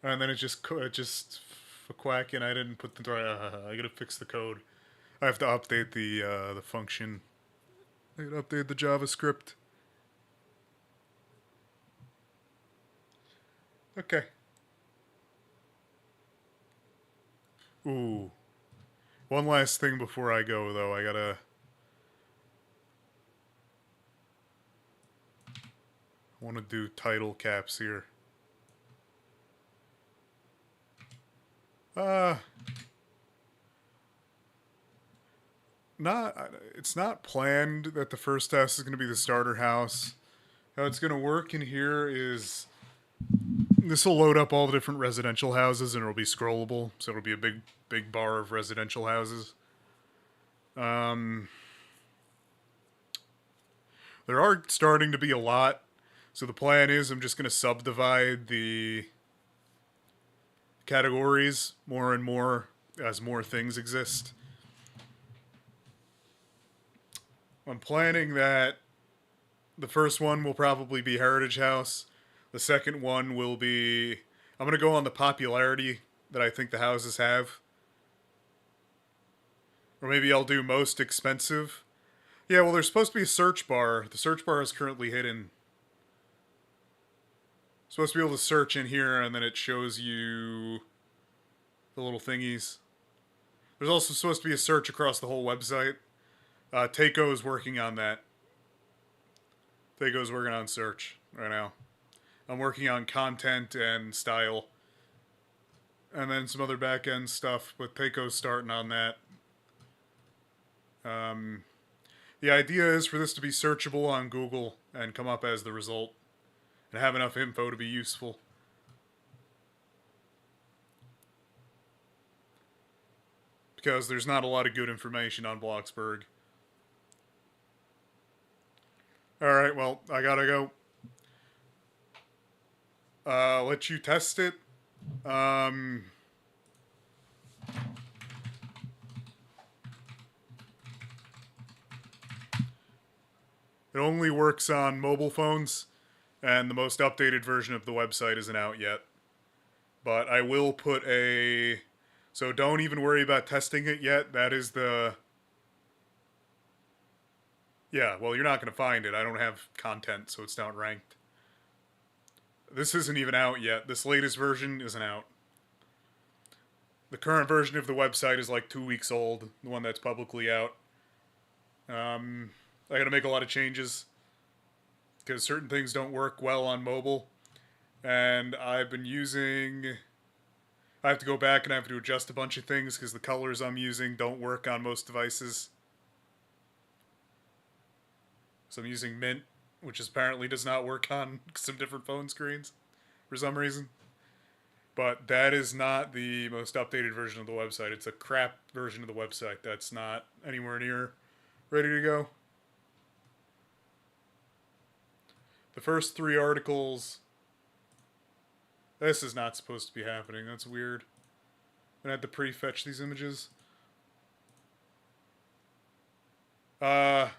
and then it just quack, and I didn't put the. I gotta fix the code. I have to update the function. I gotta update the JavaScript. Okay. Ooh. One last thing before I go, though. I want to do title caps here. It's not planned that the first house is going to be the starter house. How it's going to work in here is this will load up all the different residential houses and it'll be scrollable, so it'll be a big bar of residential houses. There are starting to be a lot, so the plan is I'm just going to subdivide the categories more and more as more things exist. I'm planning that the first one will probably be Heritage House. The second one will be... I'm going to go on the popularity that I think the houses have. Or maybe I'll do most expensive. Yeah, well, there's supposed to be a search bar. The search bar is currently hidden. Supposed to be able to search in here, and then it shows you the little thingies. There's also supposed to be a search across the whole website. Takeo is working on that. Takeo's working on search right now. I'm working on content and style. And then some other back-end stuff, but Takeo's starting on that. The idea is for this to be searchable on Google and come up as the result. And have enough info to be useful. Because there's not a lot of good information on Bloxburg. Alright, well, I gotta go. Let you test it. It only works on mobile phones, and the most updated version of the website isn't out yet. But I will put a... So don't even worry about testing it yet. That is the... Yeah, well, you're not going to find it. I don't have content, so it's not ranked. This isn't even out yet. This latest version isn't out. The current version of the website is like 2 weeks old, the one that's publicly out. I gotta make a lot of changes, because certain things don't work well on mobile. And I've been using... I have to go back and I have to adjust a bunch of things, because the colors I'm using don't work on most devices. So I'm using Mint, which apparently does not work on some different phone screens for some reason. But that is not the most updated version of the website. It's a crap version of the website that's not anywhere near ready to go. The first 3 articles... This is not supposed to be happening. That's weird. I had to prefetch these images. No,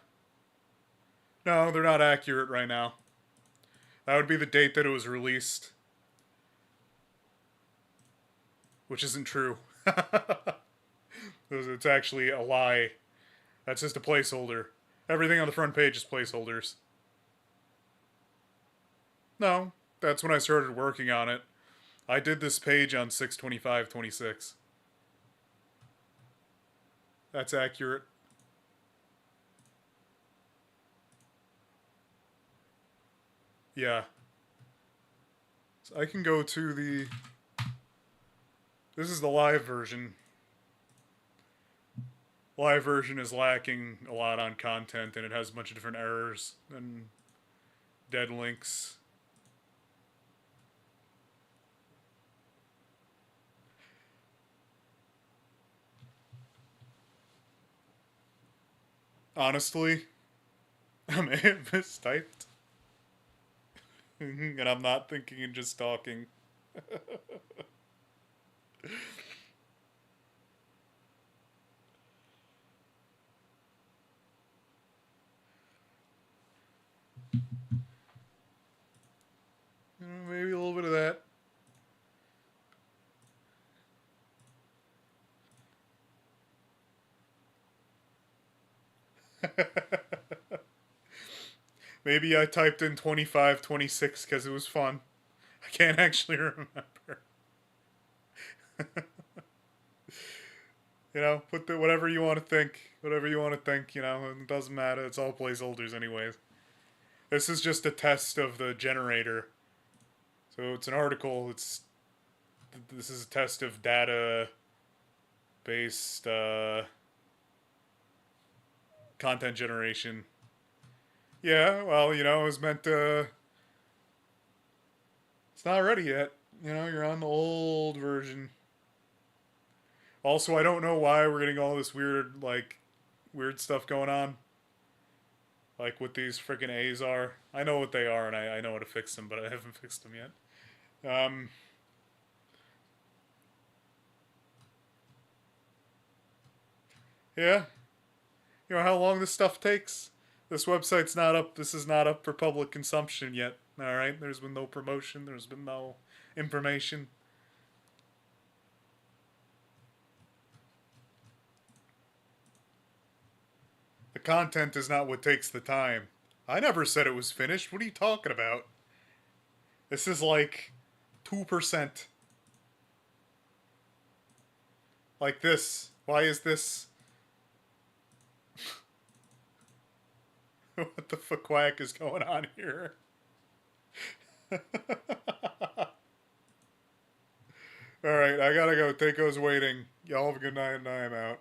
they're not accurate right now. That would be the date that it was released. Which isn't true. It's actually a lie. That's just a placeholder. Everything on the front page is placeholders. No, that's when I started working on it. I did this page on 6/25/26. That's accurate. Yeah. So I can go to the... This is the live version. Live version is lacking a lot on content, and it has a bunch of different errors and dead links. Honestly, I may have mistyped. And I'm not thinking and just talking. Maybe a little bit of that. Maybe I typed in 25, 26 because it was fun. I can't actually remember. Put whatever you want to think. Whatever you want to think, it doesn't matter. It's all placeholders, anyways. This is just a test of the generator. So it's an article. This is a test of data based content generation. Yeah, well, it was meant to. It's not ready yet. You're on the old version. Also, I don't know why we're getting all this weird stuff going on. Like what these freaking A's are. I know what they are, and I know how to fix them, but I haven't fixed them yet. Yeah. You know how long this stuff takes? This website's not up. This is not up for public consumption yet. All right. There's been no promotion. There's been no information. The content is not what takes the time. I never said it was finished. What are you talking about? This is like 2%. Like this. Why is this? What the fuck quack is going on here? Alright, I gotta go. Taco's waiting. Y'all have a good night and I am out.